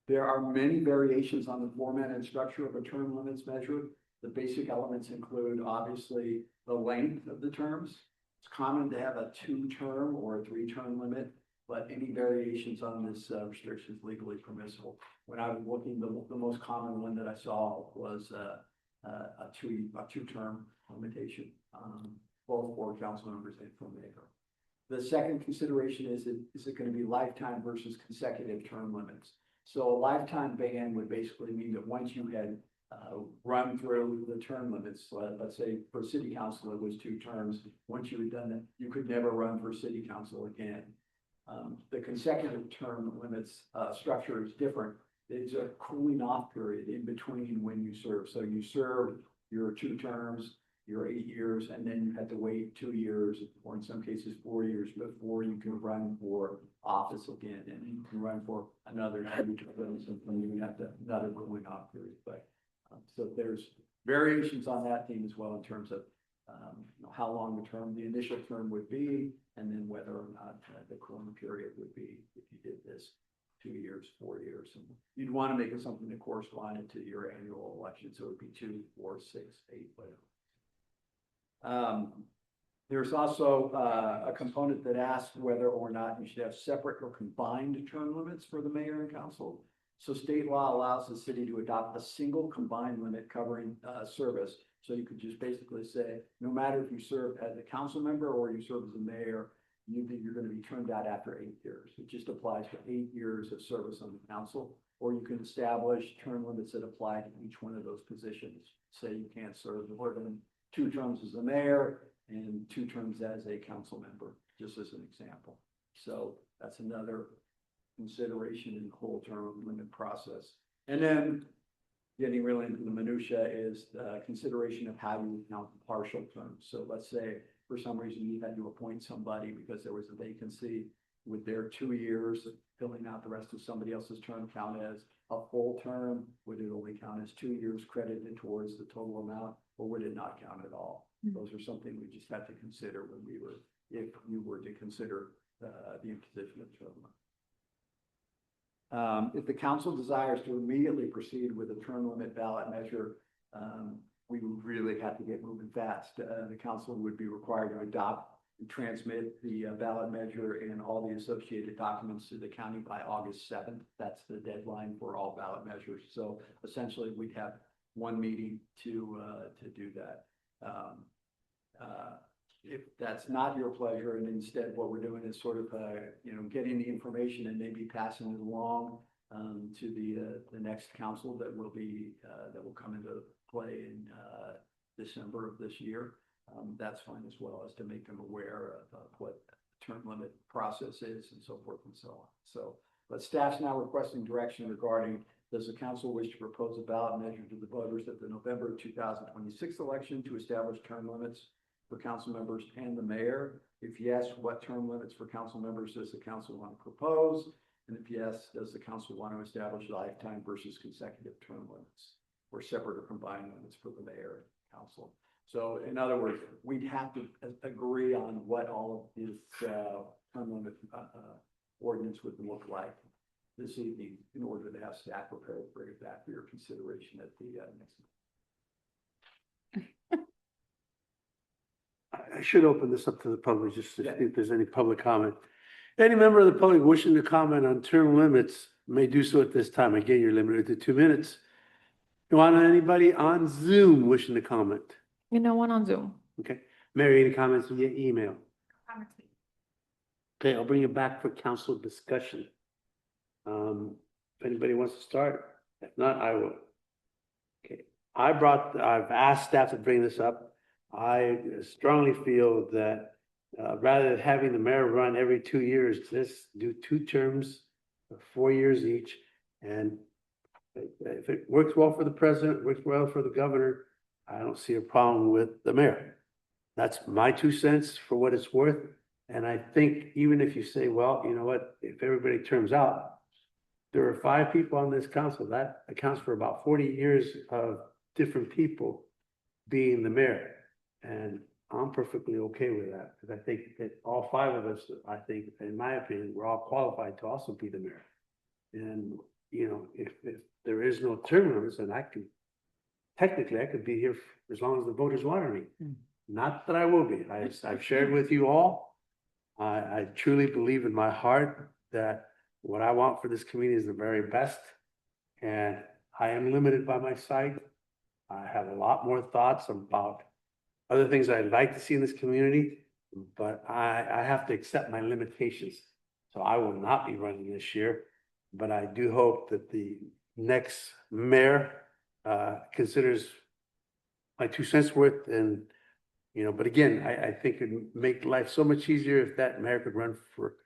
There are many variations on the format and structure of a term limits measure. The basic elements include, obviously, the length of the terms. It's common to have a 2-term or a 3-term limit, but any variations on this restriction is legally permissible. When I was looking, the most common one that I saw was a 2-term limitation, both for council members and for mayor. The second consideration is it going to be lifetime versus consecutive term limits? So a lifetime ban would basically mean that once you had run through the term limits, let's say for city council it was 2 terms. Once you had done that, you could never run for city council again. The consecutive term limits structure is different. There's a cooling off period in between when you serve. So you serve your 2 terms, your 8 years, and then you have to wait 2 years, or in some cases 4 years, before you can run for office again. And you can run for another 2 terms, and then you have another cooling off period. But so there's variations on that theme as well in terms of how long the initial term would be, and then whether or not the cooling period would be if you did this 2 years, 4 years. And you'd want to make it something that corresponded to your annual election. So it would be 2, 4, 6, 8, whatever. There's also a component that asks whether or not you should have separate or combined term limits for the mayor and council. So state law allows the city to adopt a single combined limit covering service. So you could just basically say, no matter if you serve as a council member or you serve as a mayor, you're going to be termed out after 8 years. It just applies to 8 years of service on the council. Or you can establish term limits that apply to each one of those positions. Say you can't serve more than 2 terms as a mayor and 2 terms as a council member, just as an example. So that's another consideration in the whole term limit process. And then getting really into the minutia is the consideration of how you count partial terms. So let's say for some reason you had to appoint somebody because there was a vacancy. Would their 2 years of filling out the rest of somebody else's term count as a full term? Would it only count as 2 years credited towards the total amount, or would it not count at all? Those are something we just had to consider when if you were to consider the imposition of term limit. If the council desires to immediately proceed with a term limit ballot measure, we would really have to get moving fast. The council would be required to adopt and transmit the ballot measure and all the associated documents to the county by August 7th. That's the deadline for all ballot measures. So essentially, we'd have one meeting to do that. If that's not your pleasure, and instead what we're doing is sort of getting the information and maybe passing it along to the next council that will come into play in December of this year. That's fine as well, as to make them aware of what the term limit process is and so forth and so on. So, but staff's now requesting direction regarding, does the council wish to propose a ballot measure to the voters at the November 2026 election to establish term limits for council members and the mayor? If yes, what term limits for council members does the council want to propose? And if yes, does the council want to establish lifetime versus consecutive term limits, or separate or combined limits for the mayor and council? So in other words, we'd have to agree on what all of this term limit ordinance would look like this evening in order to have staff prepare to bring it back for your consideration at the next meeting. I should open this up to the public just to see if there's any public comment. Any member of the public wishing to comment on term limits may do so at this time. Again, you're limited to 2 minutes. You want anybody on Zoom wishing to comment? No one on Zoom. Okay. Mary, any comments via email? Okay, I'll bring it back for council discussion. If anybody wants to start, if not, I will. Okay, I've asked staff to bring this up. I strongly feel that rather than having the mayor run every 2 years, just do 2 terms of 4 years each. And if it works well for the president, works well for the governor, I don't see a problem with the mayor. That's my 2 cents for what it's worth. And I think even if you say, well, you know what, if everybody turns out, there are 5 people on this council, that accounts for about 40 years of different people being the mayor. And I'm perfectly okay with that, because I think that all 5 of us, I think, in my opinion, we're all qualified to also be the mayor. And, if there is no term limits, then technically I could be here as long as the voters want me. Not that I will be. I've shared with you all. I truly believe in my heart that what I want for this community is the very best. And I am limited by my sight. I have a lot more thoughts about other things I'd like to see in this community, but I have to accept my limitations. So I will not be running this year, but I do hope that the next mayor considers my 2 cents worth. And, but again, I think it'd make life so much easier if that mayor could run for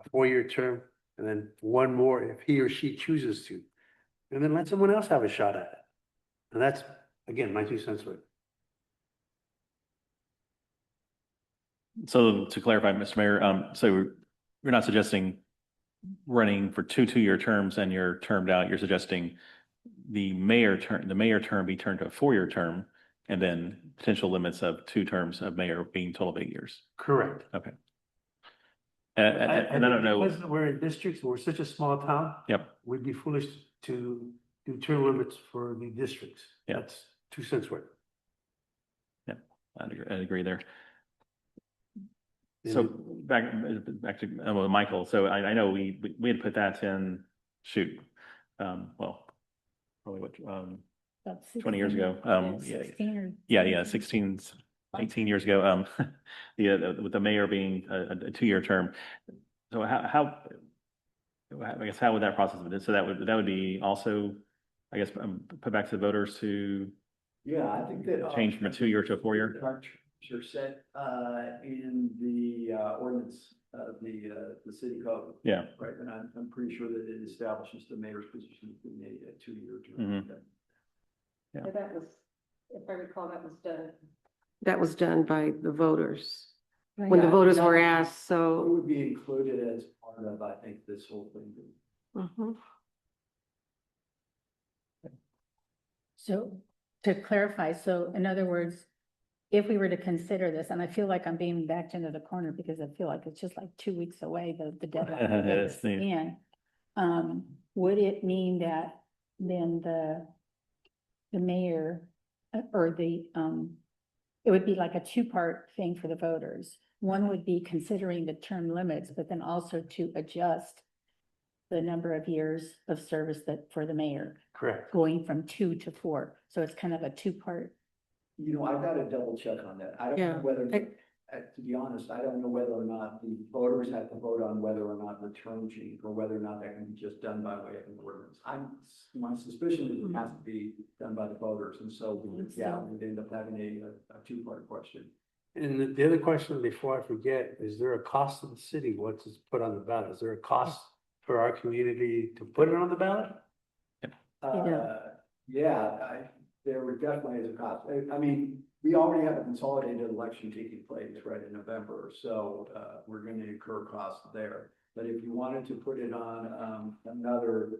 a 4-year term and then 1 more if he or she chooses to, and then let someone else have a shot at it. And that's, again, my 2 cents worth. So to clarify, Mr. Mayor, so you're not suggesting running for 2 2-year terms and you're termed out. You're suggesting the mayor term be turned to a 4-year term, and then potential limits of 2 terms of mayor being total of 8 years. Correct. Okay. And I don't know. Because we're in districts, we're such a small town. Yep. We'd be foolish to do term limits for the districts. Yeah. That's 2 cents worth. Yeah, I'd agree there. So back to well, Michael, so I know we had put that in, shoot, well, probably what, About 20 years 16, ago. yeah, 16 or. Yeah, 16, 18 years ago, with the mayor being a 2-year term. So how, I guess, how would that process be? So that would be also, I guess, put back to the voters to Yeah, I think that. change from a 2-year to a 4-year? Terms are set, in the, ordinance of the city code. Yeah. Right, and I'm pretty sure that it establishes the mayor's position in a 2-year Mhm. term. Yeah. That was, if I recall, that was done. That was done by the voters, Right. when the Yeah, voters that were would- asked, It so. would be included as part of, I think, this whole thing. Mhm. So to clarify, so in other words, if we were to consider this, and I feel like I'm being backed into the corner because I feel like it's just like 2 weeks away, the deadline. to get Yes, this in, would it mean that then the mayor or it would be like a two-part thing for the voters? One would be considering the term limits, but then also to adjust the number of years of service that for the mayor, Correct. going from 2 to 4. So it's kind of a two-part. You know, I've got to double check on that. I don't Yeah, know whether, to be honest, I don't know whether or not the voters have to vote on whether or not the term change, or whether or not that can be just done by way of an ordinance. My suspicion is it has to be done by the voters, and so, yeah, we'd end up having a two-part question. And the other question before I forget, is there a cost to the city once it's put on the ballot? Is there a cost for our community to put it on the ballot? There would definitely is a cost. I mean, we already have a consolidated election taking place right in November, so we're going to incur costs there. But if you wanted to put it on another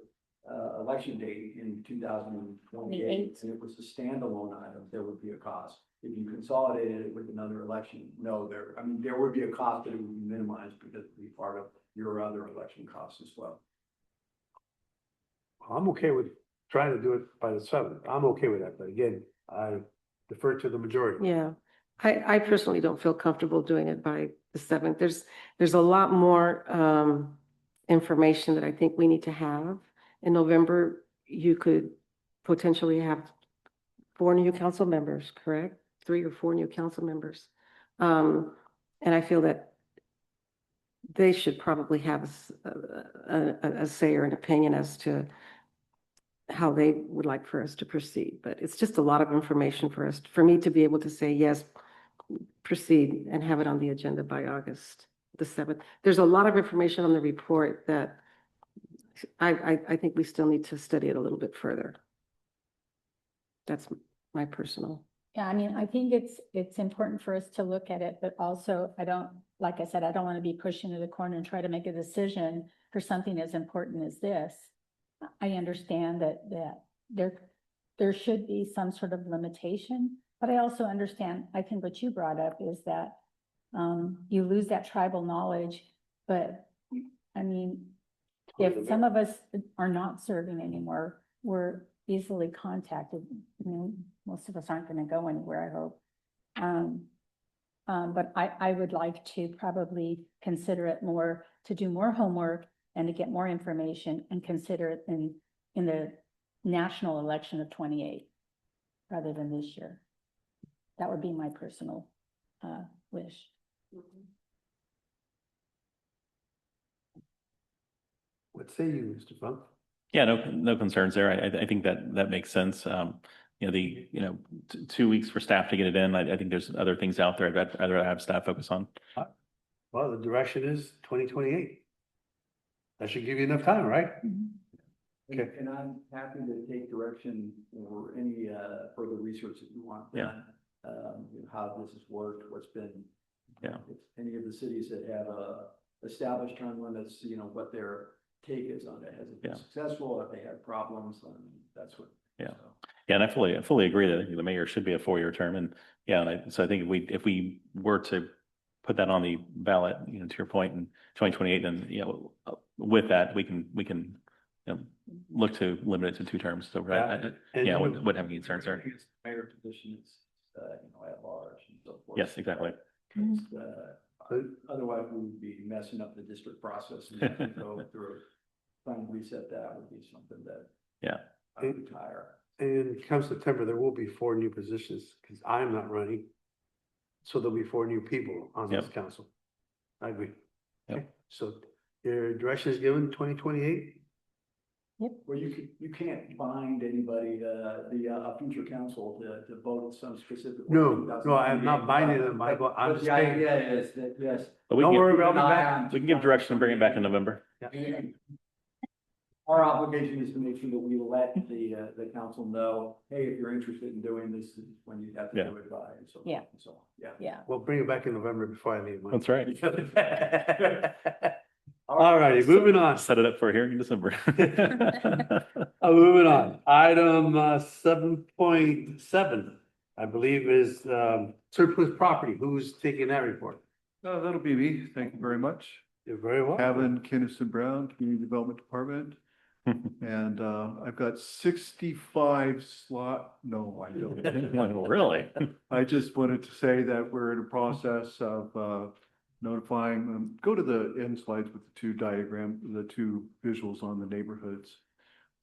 election date in 2028, and it was a standalone item, there would be a cost. If you consolidated it with another election, no, there would be a cost, but it would be minimized because it would be part of your other election costs as well. I'm okay with trying to do it by the 7th. I'm okay with that, but again, I defer to the majority. Yeah, I personally don't feel comfortable doing it by the 7th. There's a lot more information that I think we need to have. In November, you could potentially have 4 new council members, correct? 3 or 4 new council members. And I feel that they should probably have a say or an opinion as to how they would like for us to proceed. But it's just a lot of information for me to be able to say, yes, proceed and have it on the agenda by August the 7th. There's a lot of information on the report that I think we still need to study it a little bit further. That's my personal. Yeah, I mean, I think it's important for us to look at it, but also like I said, I don't want to be pushed into the corner and try to make a decision for something as important as this. I understand that there should be some sort of limitation, but I also understand, I think what you brought up is that you lose that tribal knowledge, but I mean, if some of us are not serving anymore, we're easily contacted. I mean, most of us aren't going to go anywhere, I hope. But I would like to probably consider it more, to do more homework and to get more information and consider it in the national election of 28 rather than this year. That would be my personal wish. What say you, Mr. Funk? Yeah, no concerns there. I think that makes sense. You know, 2 weeks for staff to get it in. I think there's other things out there I'd rather have staff focus on. Well, the direction is 2028. That should give you enough time, right? Okay. And I'm happy to take direction or any further research that you want. Yeah. How this has worked, what's been. Yeah. If any of the cities that have established term limits, you know, what their take is on it. Has it been successful? If they have problems, that's what. Yeah. So. Yeah, and I fully agree that the mayor should be a 4-year term, and so I think if we were to put that on the ballot, you know, to your point, in 2028, then with that we can look to limit it to 2 terms. So wouldn't have any concerns there. Mayor position is at large and so forth. Yes, exactly. Other wouldn't be messing up the district process and have to go through. Trying to reset that would be something that Yeah. I would retire. And come September, there will be 4 new positions, because I'm not running. So there'll be 4 new people on this Yep. council. I agree. Yep. Okay, so your direction is given 2028? Well, you can't bind anybody, a future council to vote some specific. way. No, I'm not binding them, I'm But just the saying. idea is that, yes. But we Don't can worry, give, I'll be back. we can give direction and bring it back in November. Our obligation is to make sure that we let the council know, hey, if you're interested in doing this, this is when you have to Yeah. do it by, and so. forth Yeah. and so on. Yeah. Yeah. We'll bring it back in November before I leave. Mike. That's right. All righty, moving on. Set it up for a hearing in December. Moving on. Item 7.7, I believe is surplus property. Who's taking that report? That'll be me. Thank you very much. You're very well. Kevin Kinnison Brown, Community Development Department. And I've got 65 no, I don't. Really? I just wanted to say that we're in a process of notifying, go to the end slides with the 2 visuals on the neighborhoods.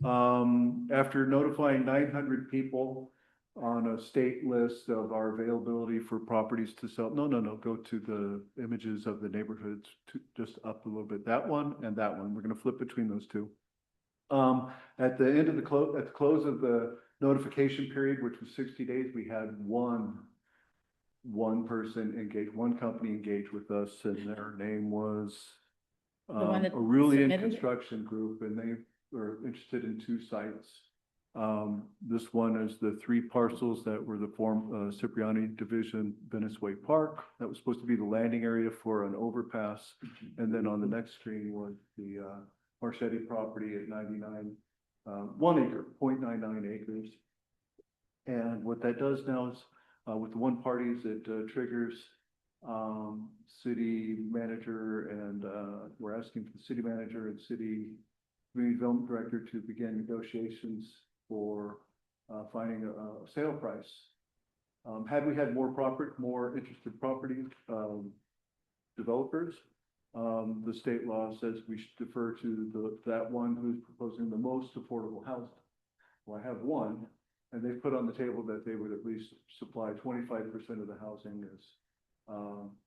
After notifying 900 people on a state list of our availability for properties to sell, no, go to the images of the neighborhoods, just up a little bit, that one and that one. We're gonna flip between those 2. At the end of the close of the notification period, which was 60 days, we had one person engaged, one company engaged with us, and their name was one that Aurelian submitted it? Construction Group, and they were interested in 2 sites. This one is the 3 parcels that were the Cipriani Division, Venice Way Park. That was supposed to be the landing area for an overpass. And then on the next screen was the Marchetti property at 99, 1 acre, 0.99 acres. And what that does now is, with the 1 party, is it triggers city manager, and we're asking for the city manager and city community development director to begin negotiations for finding a sale price. Had we had more interested property developers, the state law says we should defer to that one who's proposing the most affordable housing. Well, I have one, and they've put on the table that they would at least supply 25% of the housing as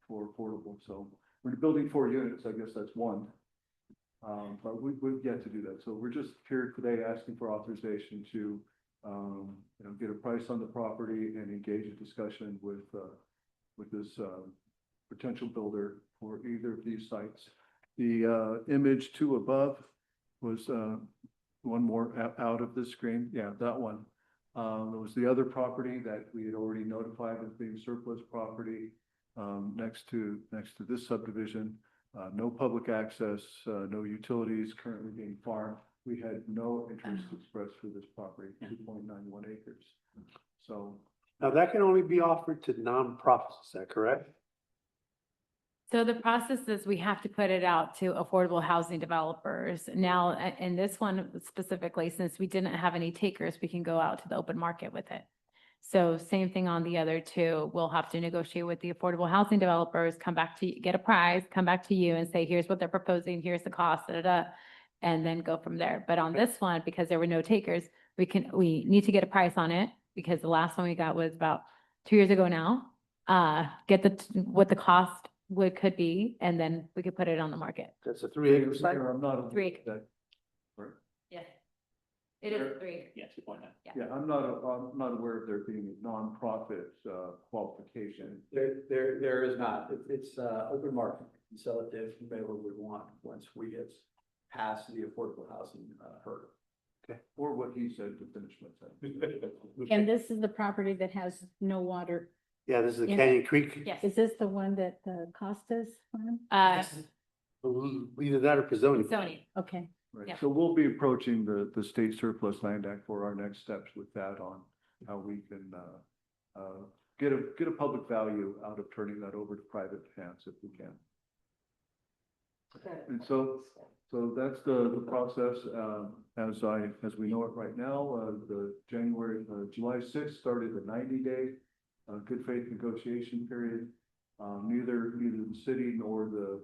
for affordable. So we're building 4 units. I guess that's 1. But we've yet to do that. So we're just here today asking for authorization to, get a price on the property and engage a discussion with this potential builder for either of these sites. The image 2 above was one more out of the screen. Yeah, that one. There was the other property that we had already notified as being surplus property next to this subdivision. No public access, no utilities currently being farmed. We had no interest expressed for this property, 2.91 acres. So. Now that can only be offered to nonprofits, is that correct? So the process is we have to put it out to affordable housing developers. Now, in this one specifically, since we didn't have any takers, we can go out to the open market with it. So same thing on the other 2. We'll have to negotiate with the affordable housing developers, come back to, get a price, come back to you and say, here's what they're proposing, here's the cost, and then go from there. But on this one, because there were no takers, we need to get a price on it, because the last one we got was about 2 years ago now. Get what the cost could be, and then we could put it on the market. That's a 3 acre site? I'm not. 3 acres. Right. Yes. It is 3 acres. Yeah, 2.9. Yeah, I'm not aware of there being a nonprofit qualification. There is not. It's open market. You sell it to whomever we want once we get past the affordable housing hurdle. Okay. Or what he said to finish my sentence. And this is the property that has no water. Yeah, this is the Yeah. Canyon Creek. Yes. Is this the one that Costas farm? Either that or Pizzoni. Sony. Okay. Right, Yeah. so we'll be approaching the State Surplus Land Act for our next steps with that on how we can get a public value out of turning that over to private hands if we can. And so that's the process as we know it right now. The July 6th started a 90-day good faith negotiation period. Neither the city nor the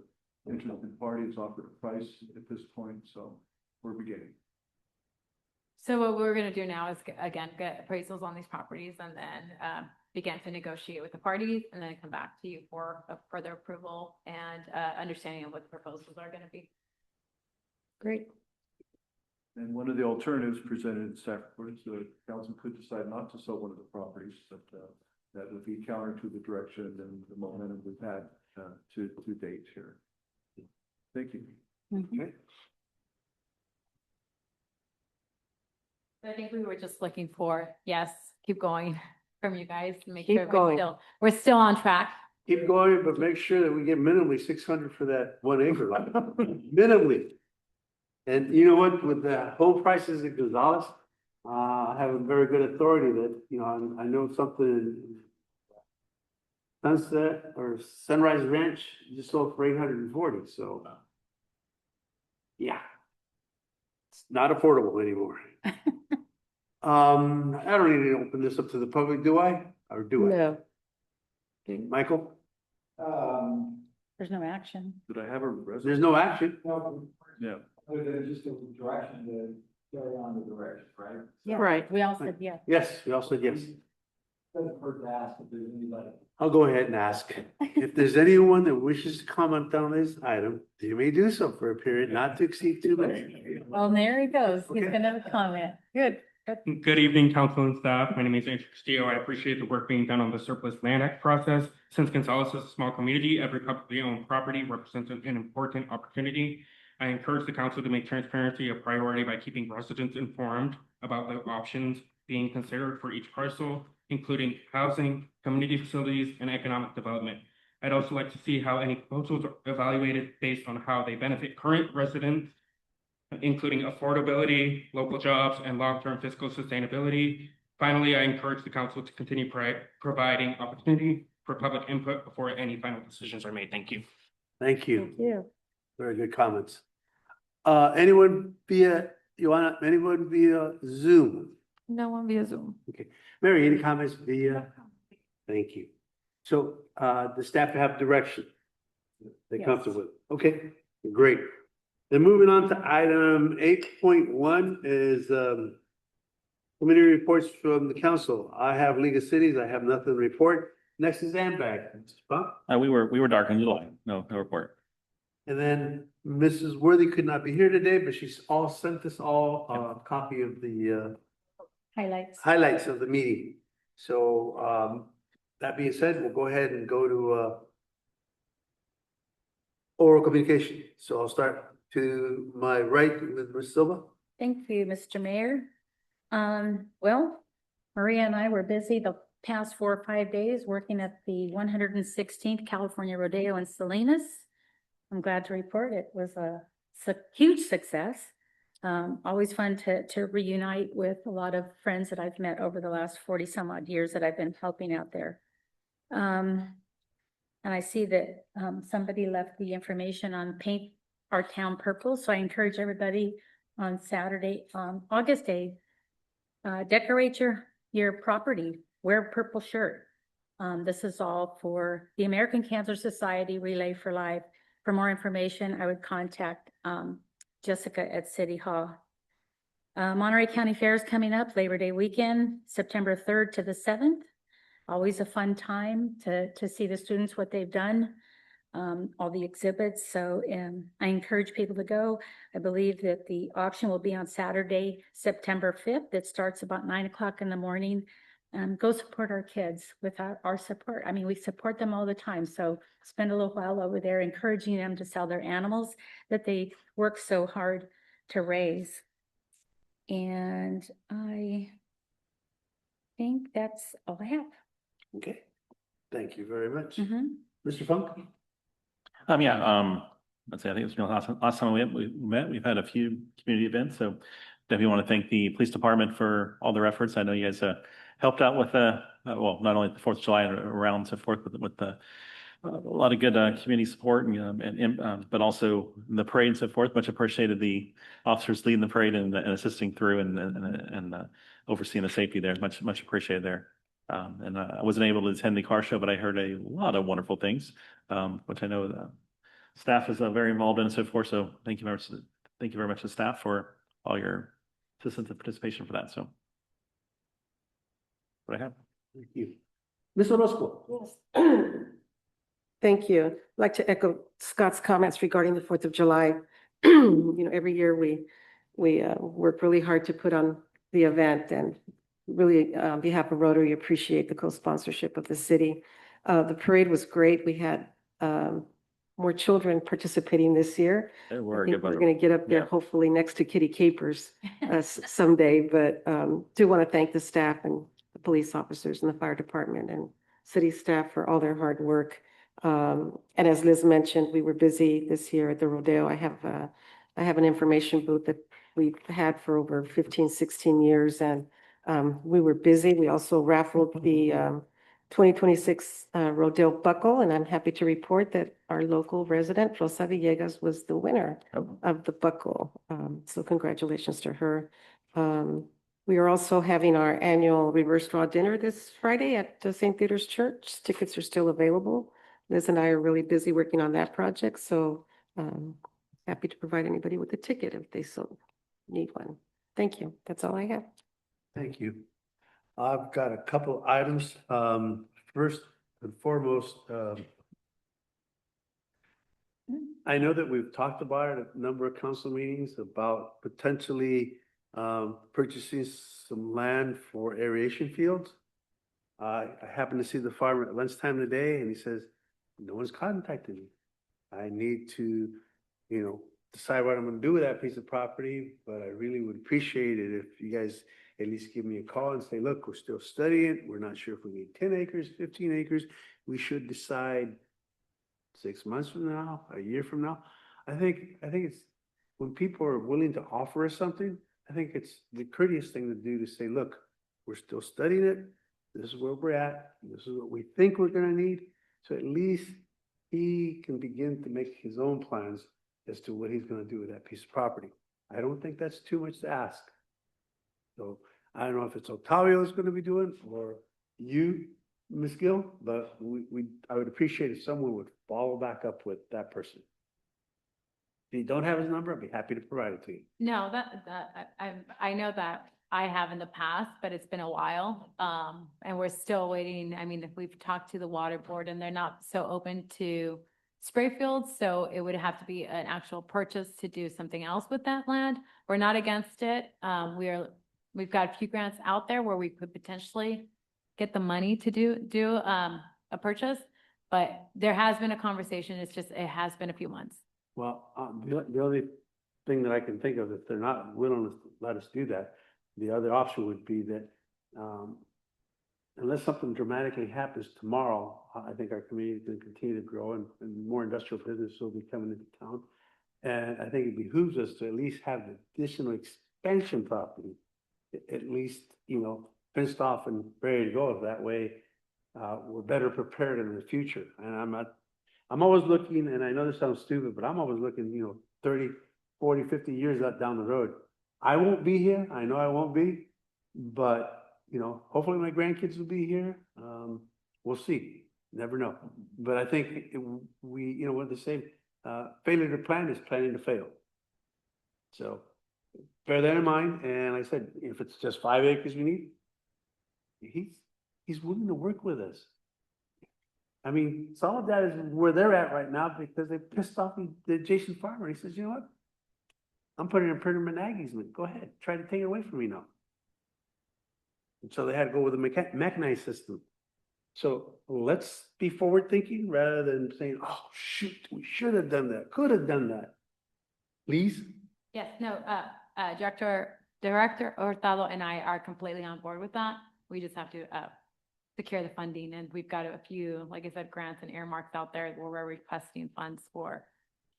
interested parties offered a price at this point, so we're beginning. So what we're gonna do now is, again, get appraisals on these properties and then, begin to negotiate with the parties and then come back to you for a further approval and, understanding of what the proposals are gonna be. Great. And one of the alternatives presented in staff report is the council could decide not to sell one of the properties, but that would be counter to the direction and the momentum we've had to date here. Thank you. Okay. I think we were just looking for, yes, keep going from you guys to make Keep sure going. we're still on track. Keep going, but make sure that we get minimally 600 for that 1 acre lot. Minimally. And you know what, with the home prices at Gonzalez, I have a very good authority that, you know, I know something. Sunset or Sunrise Ranch just sold for 840, so. Yeah. It's not affordable anymore. I don't need to open this up to the public, do I? Or do I? No. Michael? There's no action. Did I have a resolution? There's no action. Yeah. Other than just a direction to carry on the direction, right? Yeah, Right. we all said yes. Yes, we all said yes. Doesn't hurt to ask if there's anybody. I'll go ahead and ask. If there's anyone that wishes to comment on this item, you may do so for a period not to exceed 2 minutes. Well, there he goes. He's Okay. gonna have a comment. Good. Good. Good evening, council and staff. My name is Andrew Castillo. I appreciate the work being done on the Surplus Land Act process. Since Gonzales is a small community, every publicly owned property represents an important opportunity. I encourage the council to make transparency a priority by keeping residents informed about the options being considered for each parcel, including housing, community facilities, and economic development. I'd also like to see how any proposals are evaluated based on how they benefit current residents, including affordability, local jobs, and long-term fiscal sustainability. Finally, I encourage the council to continue providing opportunity for public input before any final decisions are made. Thank you. Thank you. Thank you. Very good comments. Anyone via Zoom? No one via Zoom. Okay. Mary, any comments via? Thank you. So, the staff have direction. They're Yes. comfortable with. Okay, great. Then moving on to item 8.1 is, committee reports from the council. I have League of Cities. I have nothing to report. Next is AMBAG. Mr. Funk? We were dark in July. No report. And then Mrs. Worthy could not be here today, but she's all sent us all a copy of the Highlights. highlights of the meeting. So that being said, we'll go ahead and go to oral communication. So I'll start to my right with Ms. Silva. Thank you, Mr. Mayor. Well, Maria and I were busy the past 4 or 5 days working at the 116th California Rodeo in Salinas. I'm glad to report it was a huge success. Always fun to reunite with a lot of friends that I've met over the last 40 some odd years that I've been helping out there. And I see that somebody left the information on Paint Our Town Purple. So I encourage everybody on Saturday, August 8th, decorate your property, wear a purple shirt. This is all for the American Cancer Society Relay for Life. For more information, I would contact Jessica at City Hall. Monterey County Fair is coming up, Labor Day weekend, September 3rd to the 7th. Always a fun time to see the students, what they've done, all the exhibits. So I encourage people to go. I believe that the auction will be on Saturday, September 5th. It starts about 9 o'clock in the morning. Go support our kids with our support. I mean, we support them all the time. So spend a little while over there encouraging them to sell their animals that they work so hard to raise. And I think that's all I have. Okay, thank you very much. Mhm. Mr. Funk? Let's see, I think it was last time we met, we've had a few community events, so definitely want to thank the police department for all their efforts. I know you guys helped out with well, not only the 4th of July and around and so forth, with a lot of good community support and but also the parade and so forth. Much appreciated the officers leading the parade and assisting through and overseeing the safety there. Much appreciated there. And I wasn't able to attend the car show, but I heard a lot of wonderful things, which I know Staff is very involved in it so forth, so thank you very much to staff for all your assistance and participation for that, so. What I have. Thank you. Ms. Orozco? Yes. Thank you. I'd like to echo Scott's comments regarding the 4th of July. Every year we work really hard to put on the event, and really on behalf of Rotary, appreciate the co-sponsorship of the city. The parade was great. We had more children participating this year. There I were a think good we're bunch. going to get up there Yeah. hopefully next to Kitty Capers someday, but do want to thank the staff and the police officers and the fire department and city staff for all their hard work. And as Liz mentioned, we were busy this year at the rodeo. I have an information booth that we've had for over 15, 16 years, and we were busy. We also raffled the 2026 rodeo buckle, and I'm happy to report that our local resident, Rosa Villegas, was the winner of the buckle. So congratulations to her. We are also having our annual reverse draw dinner this Friday at the St. Peter's Church. Tickets are still available. Liz and I are really busy working on that project, so happy to provide anybody with a ticket if they so need one. Thank you. That's all I have. Thank you. I've got a couple items. First and foremost, I know that we've talked about it at a number of council meetings about potentially purchasing some land for aeration fields. I happened to see the farmer at lunchtime today, and he says, no one's contacted me. I need to, decide what I'm gonna do with that piece of property, but I really would appreciate it if you guys at least give me a call and say, look, we're still studying. We're not sure if we need 10 acres, 15 acres. We should decide 6 months from now, a year from now. I think it's when people are willing to offer us something, I think it's the courteous thing to do to say, look, we're still studying it. This is where we're at. This is what we think we're gonna need. So at least he can begin to make his own plans as to what he's gonna do with that piece of property. I don't think that's too much to ask. So I don't know if it's Otavio is gonna be doing or you, Ms. Gill, but I would appreciate if someone would follow back up with that person. If you don't have his number, I'd be happy to provide it to you. No, I know that I have in the past, but it's been a while. And we're still waiting. I mean, if we've talked to the water board and they're not so open to spray fields, so it would have to be an actual purchase to do something else with that land. We're not against it. We've got a few grants out there where we could potentially get the money to do a purchase, but there has been a conversation. It's just, it has been a few months. Well, the only thing that I can think of, if they're not willing to let us do that, the other option would be that unless something dramatically happens tomorrow, I think our community is going to continue to grow and more industrial business will be coming into town. And I think it behooves us to at least have additional expansion property, at least, fenced off and ready to go. That way, we're better prepared in the future. And I'm always looking, and I know this sounds stupid, but I'm always looking, 30, 40, 50 years out down the road. I won't be here. I know I won't be, but, hopefully my grandkids will be here. We'll see. Never know. But I think what they say, failure to plan is planning to fail. So bear that in mind. And like I said, if it's just 5 acres we need, he's willing to work with us. I mean, Soledad is where they're at right now because they pissed off the adjacent farmer. He says, you know what? I'm putting in a permanent ag easement. Go ahead. Try to take it away from me now. And so they had to go with a mechanized system. So let's be forward thinking rather than saying, oh, shoot, we should have done that, could have done that. Please? Yes, no, Director Hurtado and I are completely on board with that. We just have to secure the funding, and we've got a few, like I said, grants and earmarks out there where we're requesting funds for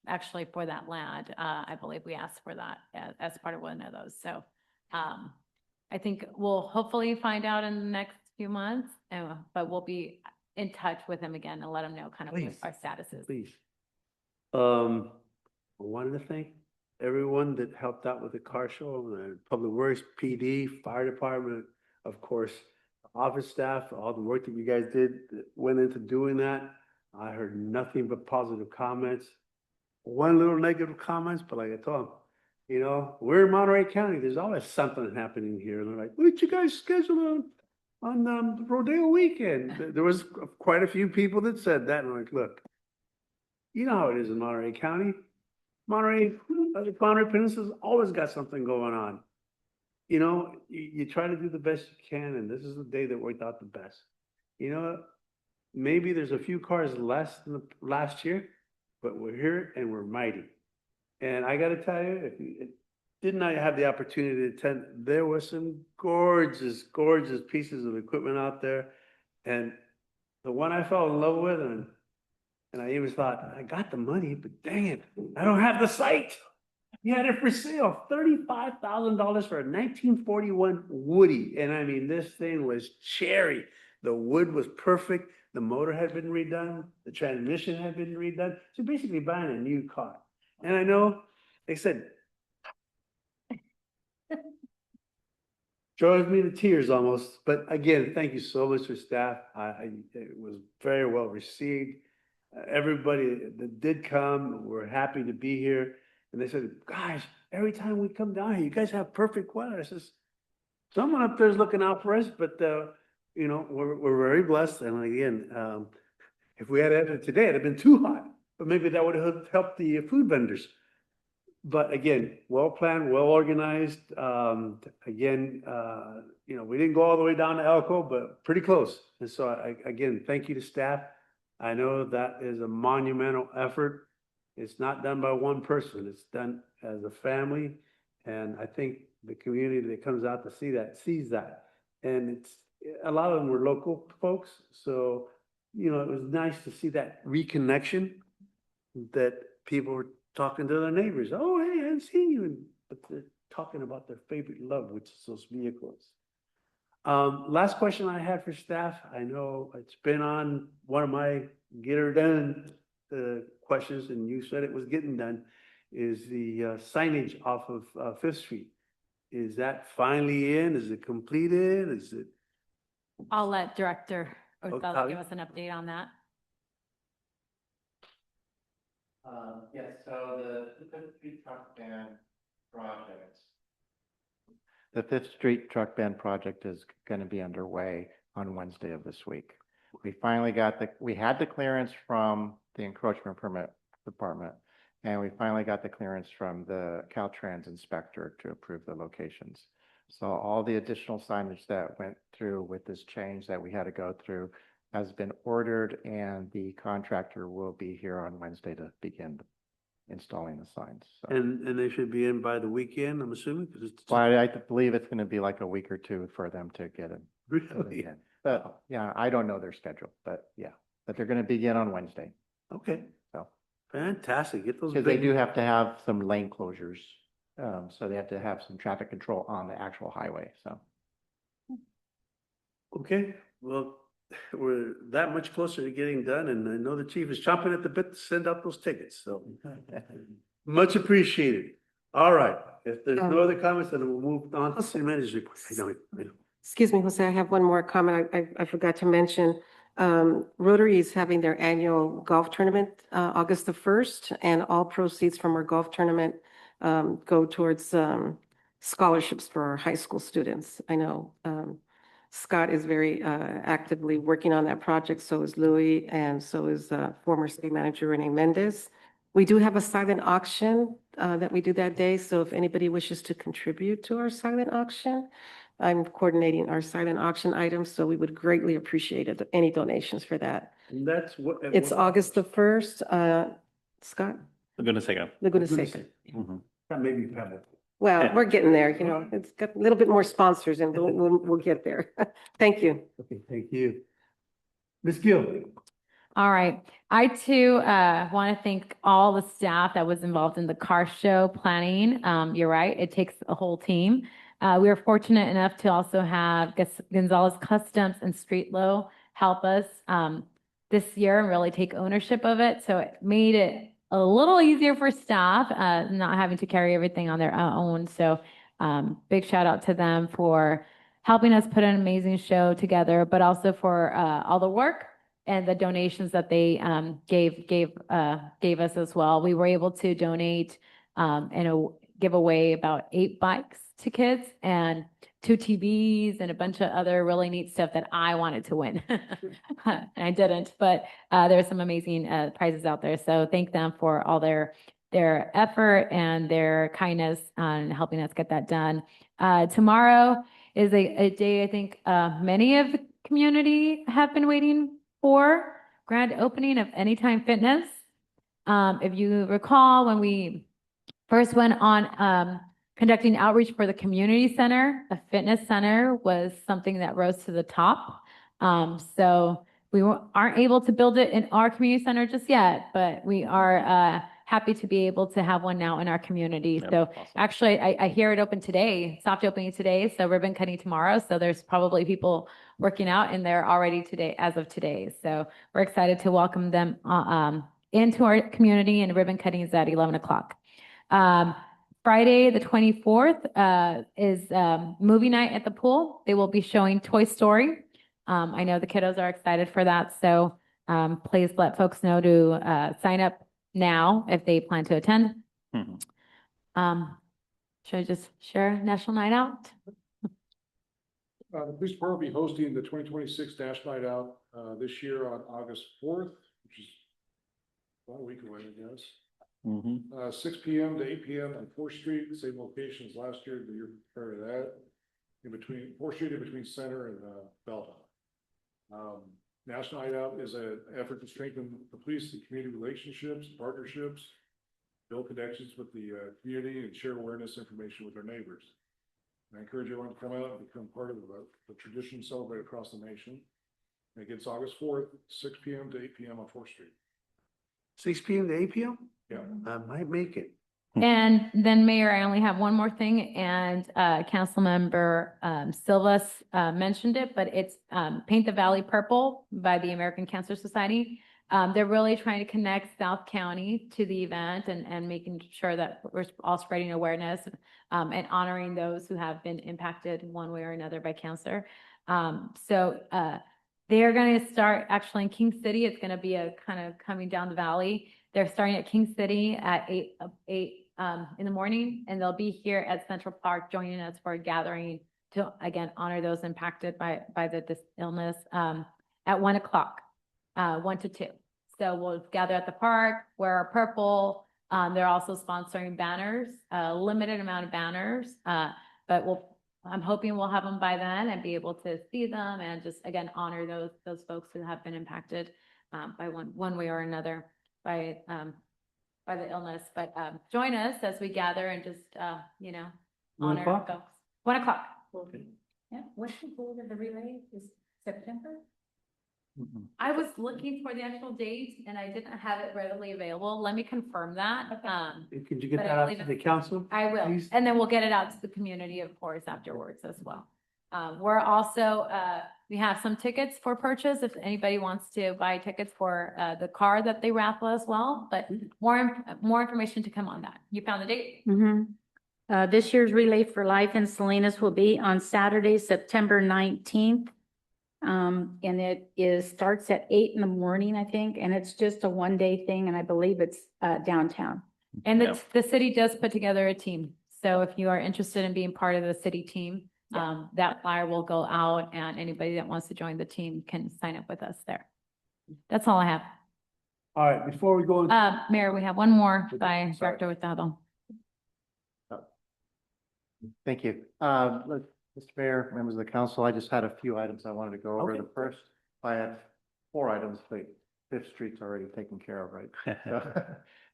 that land. I believe we asked for that as part of one of those. So I think we'll hopefully find out in the next few months, but we'll be in touch with him again and let him know kind of what our status is. Please. I wanted to thank everyone that helped out with the car show, Public Works, PD, Fire Department, of course, office staff, all the work that you guys did that went into doing that. I heard nothing but positive comments. one little negative comments, but like I told them, you know, we're in Monterey County. There's always something happening here. And they're like, what did you guys schedule on the Rodeo weekend? There was quite a few people that said that. And I'm like, look, you know how it is in Monterey County. The Monterey Peninsula's always got something going on. You know, you try to do the best you can, and this is the day that worked out the best. You know, maybe there's a few cars less than the last year, but we're here and we're mighty. And I gotta tell you, if you didn't I have the opportunity to attend, there was some gorgeous, gorgeous pieces of equipment out there. And the one I fell in love with, and I even thought, I got the money, but dang it, I don't have the site. He had it for sale, $35,000 for a 1941 Woody. And I mean, this thing was cherry. The wood was perfect. The motor had been redone. The transmission had been redone. So basically buying a new car. And I know they said, drove me to tears almost. But again, thank you so much for staff. It was very well received. Everybody that did come, we're happy to be here. And they said, gosh, every time we come down here, you guys have perfect weather. I says, someone up there is looking out for us, but you know, we're very blessed. And again, if we had it today, it'd have been too hot, but maybe that would have helped the food vendors. But again, well planned, well organized. Again, you know, we didn't go all the way down to Elko, but pretty close. And so again, thank you to staff. I know that is a monumental effort. It's not done by one person. It's done as a family. And I think the community that comes out to see that sees that. And it's a lot of them were local folks. So, you know, it was nice to see that reconnection that people were talking to their neighbors. Oh, hey, I haven't seen you. But they're talking about their favorite love, which is those vehicles. Last question I had for staff. I know it's been on one of my get her done questions, and you said it was getting done, is the signage off of Fifth Street. Is that finally in? Is it completed? Is it? I'll let Director Ortega Octavio? give us an update on that. Yes, so the Fifth Street Truck Ban project. The Fifth Street Truck Ban project is going to be underway on Wednesday of this week. We finally got we had the clearance from the encroachment permit department, and we finally got the clearance from the Caltrans inspector to approve the locations. So all the additional signage that went through with this change that we had to go through has been ordered, and the contractor will be here on Wednesday to begin installing the signs. So. And they should be in by the weekend, I'm assuming? 'Cause it's Well, I believe it's going to be like a week or two for them to get it. really in. But yeah, I don't know their schedule, but yeah, but they're going to begin on Wednesday. okay. So. Fantastic. Get those. Because they big- do have to have some lane closures. So they have to have some traffic control on the actual highway, so. Okay, well, we're that much closer to getting done, and I know the chief is chomping at the bit to send out those tickets, so. Much appreciated. All right, if there's no other comments, then we'll move on to city manager's report. I know. Excuse me, Jose, I have one more comment I forgot to mention. Rotary is having their annual golf tournament, August the 1st, and all proceeds from our golf tournament go towards scholarships for our high school students. I know Scott is very actively working on that project, so is Louis, and so is former city manager Renee Mendez. We do have a silent auction that we do that day, so if anybody wishes to contribute to our silent auction, I'm coordinating our silent auction items, so we would greatly appreciate it, any donations for that. And that's what. It's August the 1st, Scott? Laguna Seca. Laguna Seca. That may be Pebble. Well, we're getting there, you know, it's got a little bit more sponsors and we'll get there. Thank you. Okay, thank you. Ms. Gill. All right. I too want to thank all the staff that was involved in the car show planning. You're right. It takes a whole team. We were fortunate enough to also have Gonzalez Customs and Street Low help us this year and really take ownership of it. So it made it a little easier for staff, not having to carry everything on their own. So big shout out to them for helping us put an amazing show together, but also for all the work and the donations that they gave us as well. We were able to donate give away about 8 bikes to kids and 2 TVs and a bunch of other really neat stuff that I wanted to win. And I didn't, but there's some amazing prizes out there. So thank them for all their effort and their kindness on helping us get that done. Tomorrow is a day I think many of the community have been waiting for, grand opening of Anytime Fitness. If you recall, when we first went on conducting outreach for the community center, a fitness center was something that rose to the top. So we aren't able to build it in our community center just yet, but we are happy to be able to have one now in our community. Yep, So awesome. actually, I hear it open today, soft opening today, so ribbon cutting tomorrow. So there's probably people working out in there already today, as of today. So we're excited to welcome them into our community, and ribbon cutting is at 11 o'clock. Friday, the 24th, is movie night at the pool. They will be showing Toy Story. I know the kiddos are excited for that, so please let folks know to sign up now if they plan to attend. Should I just share National Night Out? The police department will be hosting the 2026 Dash Night Out this year on August 4th, which is about a week away, I guess. 6 p.m. to 8 p.m. on 4th Street, same location as last year, the year prior to that. In between 4th Street, in between Center and Belltown. National Night Out is an effort to strengthen the police and community relationships, partnerships, build connections with the community, and share awareness information with our neighbors. I encourage everyone to come out and become part of the tradition celebrated across the nation. And it gets August 4th, 6 p.m. to 8 p.m. on 4th Street. 6 p.m. to 8 p.m.? Yeah. I might make it. And then Mayor, I only have one more thing, and Councilmember Silvas mentioned it, but it's Paint the Valley Purple by the American Cancer Society. They're really trying to connect South County to the event and making sure that we're all spreading awareness and honoring those who have been impacted one way or another by cancer. So they're going to start actually in King City. It's going to be a kind of coming down the valley. They're starting at King City at 8 in the morning, and they'll be here at Central Park joining us for a gathering to, again, honor those impacted by this illness at 1 o'clock, 1 to 2. So we'll gather at the park, wear our purple. They're also sponsoring banners, a limited amount of banners, but I'm hoping we'll have them by then and be able to see them and just, again, honor those folks who have been impacted by one way or another by the illness. But join us as we gather and just, 1 honor o'clock? folks. 1 o'clock. Okay. Yeah, what's the date of the relay? Is September? I was looking for the actual date and I didn't have it readily available. Let me confirm that. Could you get But I that out believe to the it's- council? I will, please? and then we'll get it out to the community, of course, afterwards as well. We're also, we have some tickets for purchase if anybody wants to buy tickets for the car that they raffle as well, but more information to come on that. You found the date? This year's Relay for Life in Salinas will be on Saturday, September 19th. And it starts at 8 in the morning, I think, and it's just a one-day thing, and I believe it's downtown. And the city does put together a team. So if you are interested in being part of the city team, that flyer will go out and anybody that wants to join the team can sign up with us there. That's all I have. All right, before we go, Mayor, we have one more by Director Hurtado. Thank you. Mr. Mayor, members of the council, I just had a few items I wanted to go over. Okay. The first, I had 4 items, but Fifth Street's already taken care of, right?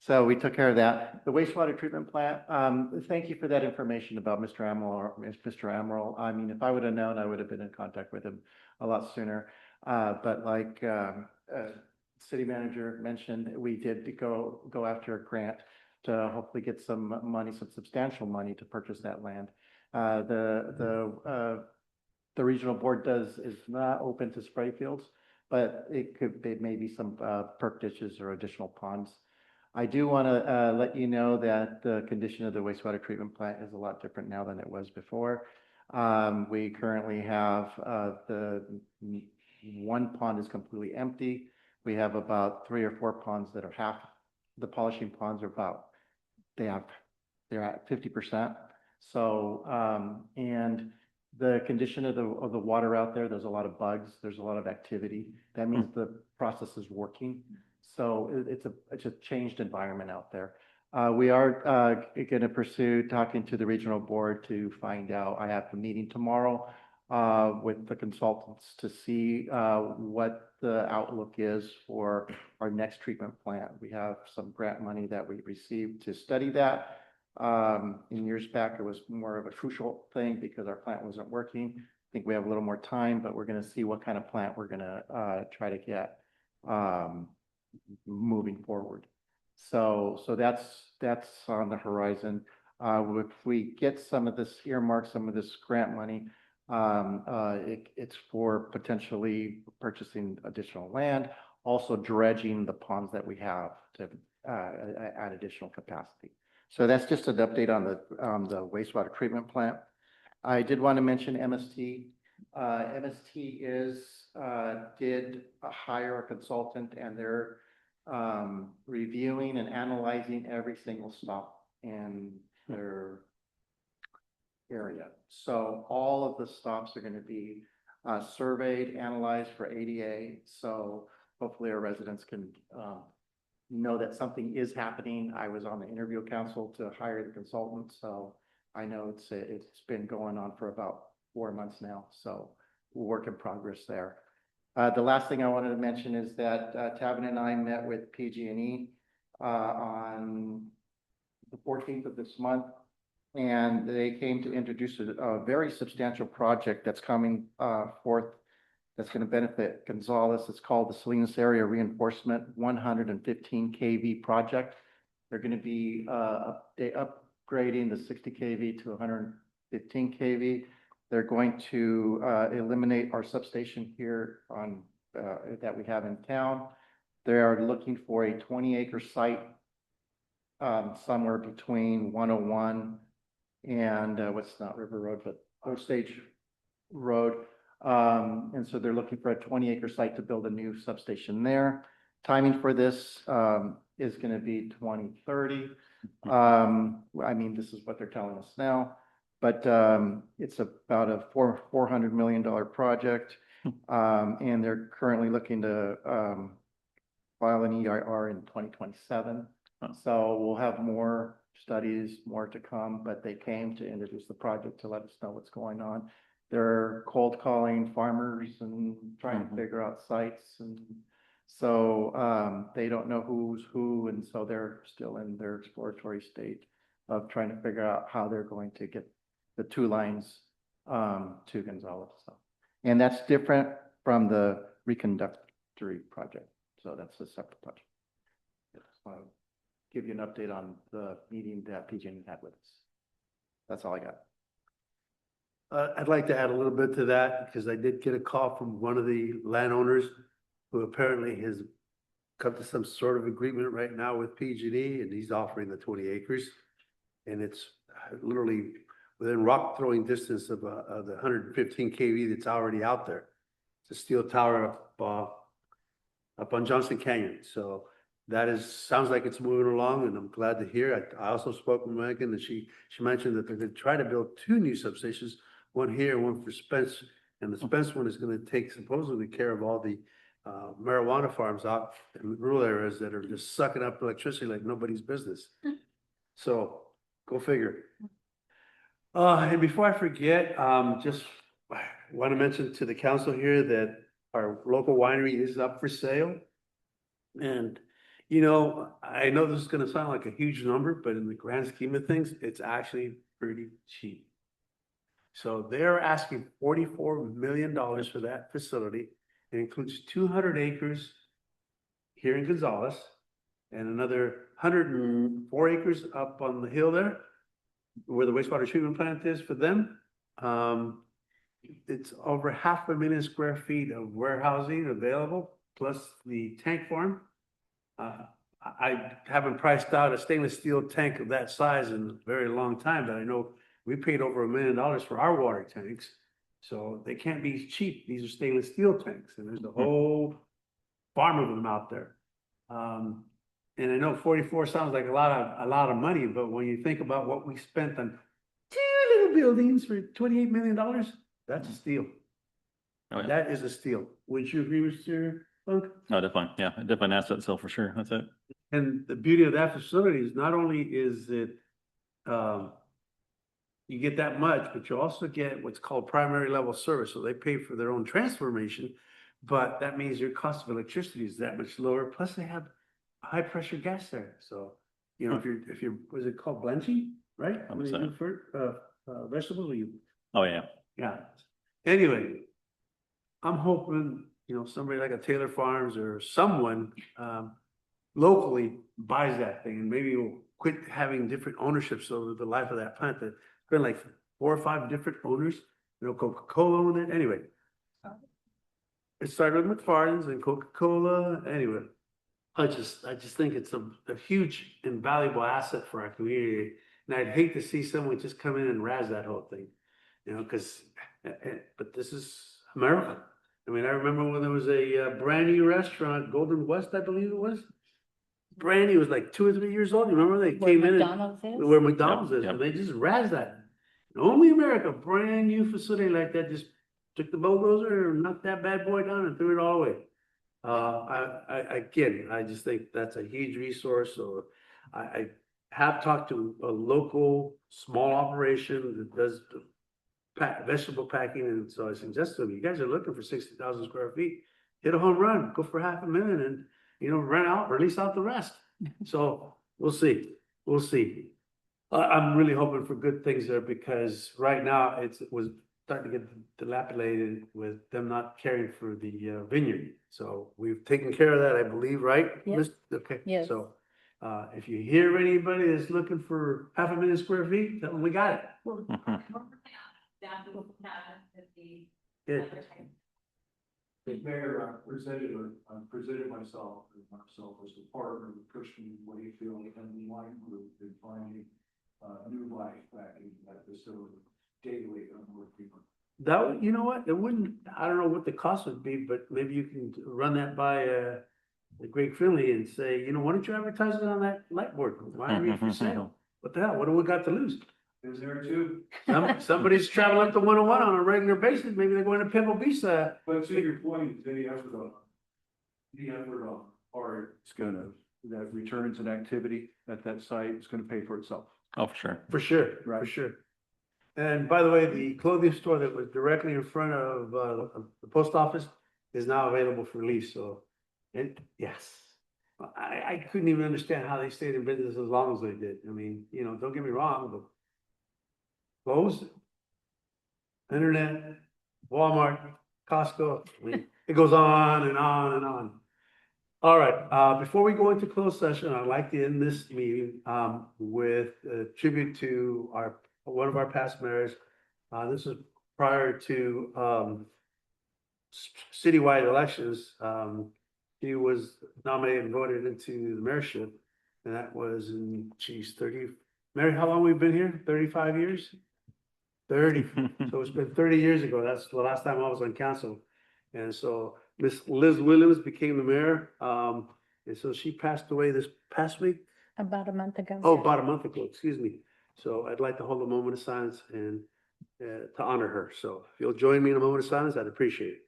So we took care of that. The wastewater treatment plant, thank you for that information about Mr. Amaral. I mean, if I would have known, I would have been in contact with him a lot sooner. But like city manager mentioned, we did go after a grant to hopefully get some money, some substantial money to purchase that land. The regional board is not open to spray fields, but it could be maybe some perk ditches or additional ponds. I do want to let you know that the condition of the wastewater treatment plant is a lot different now than it was before. We currently have the one pond is completely empty. We have about 3 or 4 ponds that are half, the polishing ponds are about, they're at 50%. So, and the condition of the water out there, there's a lot of bugs, there's a lot of activity. That means the process is working. So it's a changed environment out there. We are going to pursue talking to the regional board to find out. I have a meeting tomorrow with the consultants to see what the outlook is for our next treatment plant. We have some grant money that we received to study that. In years back, it was more of a crucial thing because our plant wasn't working. I think we have a little more time, but we're going to see what kind of plant we're going to try to get moving forward. So that's on the horizon. If we get some of this earmark, some of this grant money, it's for potentially purchasing additional land, also dredging the ponds that we have to add additional capacity. So that's just an update on the wastewater treatment plant. I did want to mention MST. MST did hire a consultant, and they're reviewing and analyzing every single stop in their area. So all of the stops are going to be surveyed, analyzed for ADA. So hopefully our residents can know that something is happening. I was on the interview council to hire the consultant, so I know it's been going on for about 4 months now. So work in progress there. The last thing I wanted to mention is that Tavin and I met with PG&E on the 14th of this month, and they came to introduce a very substantial project that's coming forth that's going to benefit Gonzales. It's called the Salinas Area Reinforcement 115 kV project. They're going to be upgrading the 60 kV to 115 kV. They're going to eliminate our substation here on that we have in town. They are looking for a 20-acre site somewhere between 101 and what's not River Road, but Osage Road. And so they're looking for a 20-acre site to build a new substation there. Timing for this is going to be 2030. I mean, this is what they're telling us now, but it's about a $400 million project, and they're currently looking to file an EIR in 2027. So we'll have more studies, more to come, but they came to introduce the project to let us know what's going on. They're cold calling farmers and trying to figure out sites, and so they don't know who's who, and so they're still in their exploratory state of trying to figure out how they're going to get the 2 lines to Gonzales. So, and that's different from the reconductory project. So that's a separate project. Just want to give you an update on the meeting that PG&E had with us. That's all I got. I'd like to add a little bit to that because I did get a call from one of the landowners who apparently has come to some sort of agreement right now with PG&E, and he's offering the 20 acres. And it's literally within rock throwing distance of the 115 kV that's already out there. It's a steel tower up on Johnson Canyon. So that sounds like it's moving along, and I'm glad to hear. I also spoke with Megan, and she mentioned that they're going to try to build 2 new substations, one here, one for Spence, and the Spence one is going to take supposedly care of all the marijuana farms out in rural areas that are just sucking up electricity like nobody's business. So go figure. And before I forget, just want to mention to the council here that our local winery is up for sale. And, you know, I know this is going to sound like a huge number, but in the grand scheme of things, it's actually pretty cheap. So they're asking $44 million for that facility. It includes 200 acres here in Gonzales and another 104 acres up on the hill there where the wastewater treatment plant is for them. It's over 500,000 square feet of warehousing available, plus the tank farm. I haven't priced out a stainless steel tank of that size in a very long time, but I know we paid over $1 million for our water tanks. So they can't be cheap. These are stainless steel tanks and there's a whole farm of them out there. And I know 44 sounds like a lot of money, but when you think about what we spent on two little buildings for $28 million, that's a steal. Oh, yeah. That is a steal. Would you agree, Mr. Funk? No, definitely. Yeah, definitely an asset sale for sure. That's it. And the beauty of that facility is not only is it, you get that much, but you also get what's called primary level service. So they pay for their own transformation, but that means your cost of electricity is that much lower. Plus they have high pressure gas there. So, you know, if you're, was it called blanching, right? I When would you say. do for, vegetables or you, Oh, yeah. yeah. Anyway, I'm hoping, you know, somebody like a Taylor Farms or someone, locally buys that thing and maybe we'll quit having different ownerships over the life of that plant. There's been like 4 or 5 different owners, you know, Coca-Cola owned it. Anyway, it started with McFarland's and Coca-Cola. Anyway, I just think it's a huge and valuable asset for our community. And I'd hate to see someone just come in and razz that whole thing, you know, but this is America. I mean, I remember when there was a brand new restaurant, Golden West, I believe it was. Brand new, it was like 2 or 3 years old. You remember they came in where McDonald's is, and they just razzed that. Only America, brand new facility like that, just took the bulldozer and knocked that bad boy down and threw it all away. I just think that's a huge resource. So I have talked to a local small operation that does vegetable packing, and so I suggest to them, you guys are looking for 60,000 square feet, hit a home run, go for $500,000 and, you know, rent out or lease out the rest. So we'll see. I'm really hoping for good things there because right now it was starting to get dilapidated with them not caring for the vineyard. So we've taken care of that, I believe, right? Yes. Okay. Yes. So if you hear anybody that's looking for 500,000 square feet, tell them we got it. Good. Mayor, I presented myself as a partner with Cushman, Wakefield, and the wine group in finding new life back in that facility daily on North Beaver. That, you know what, it wouldn't, I don't know what the cost would be, but maybe you can run that by Greg Finley and say, you know, why don't you advertise it on that light board? Why are we for sale? What the hell, what do we got to lose? Is there too? Somebody's traveling up to 101 on a regular basis, maybe they're going to Pebble Beach. But to your point, the effort on art is gonna, that returns an activity at that site is gonna pay for itself. Oh, for sure. For sure, Right. for sure. And by the way, the clothing store that was directly in front of the post office is now available for lease, so, and yes. I couldn't even understand how they stayed in business as long as they did. I mean, you know, don't get me wrong, but clothes, internet, Walmart, Costco, I mean, it goes on and on and on. All right, before we go into closed session, I'd like to end this meeting with a tribute to one of our past mayors. This is prior to citywide elections. He was nominated and voted into the mayorship, and that was in, geez, 30. Mary, how long we've been here? 35 years? 30. So it's been 30 years ago. That's the last time I was on council. And so Miss Liz Williams became the mayor. And so she passed away this past week. About a month ago. Oh, about a month ago, excuse me. So I'd like to hold a moment of silence and to honor her. So if you'll join me in a moment of silence, I'd appreciate it.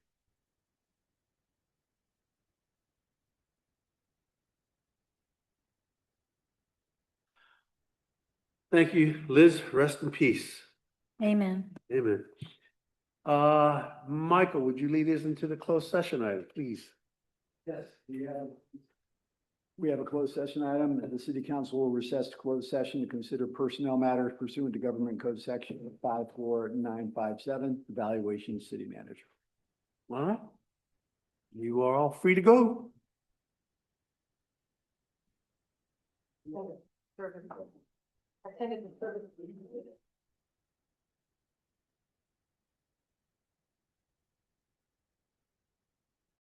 Thank you, Liz. Rest in peace. Amen. Amen. Michael, would you lead us into the closed session item, please? Yes, we have a closed session item. The city council will recess to closed session to consider personnel matters pursuant to government code section 54957, evaluation of city manager. All right. You are all free to go.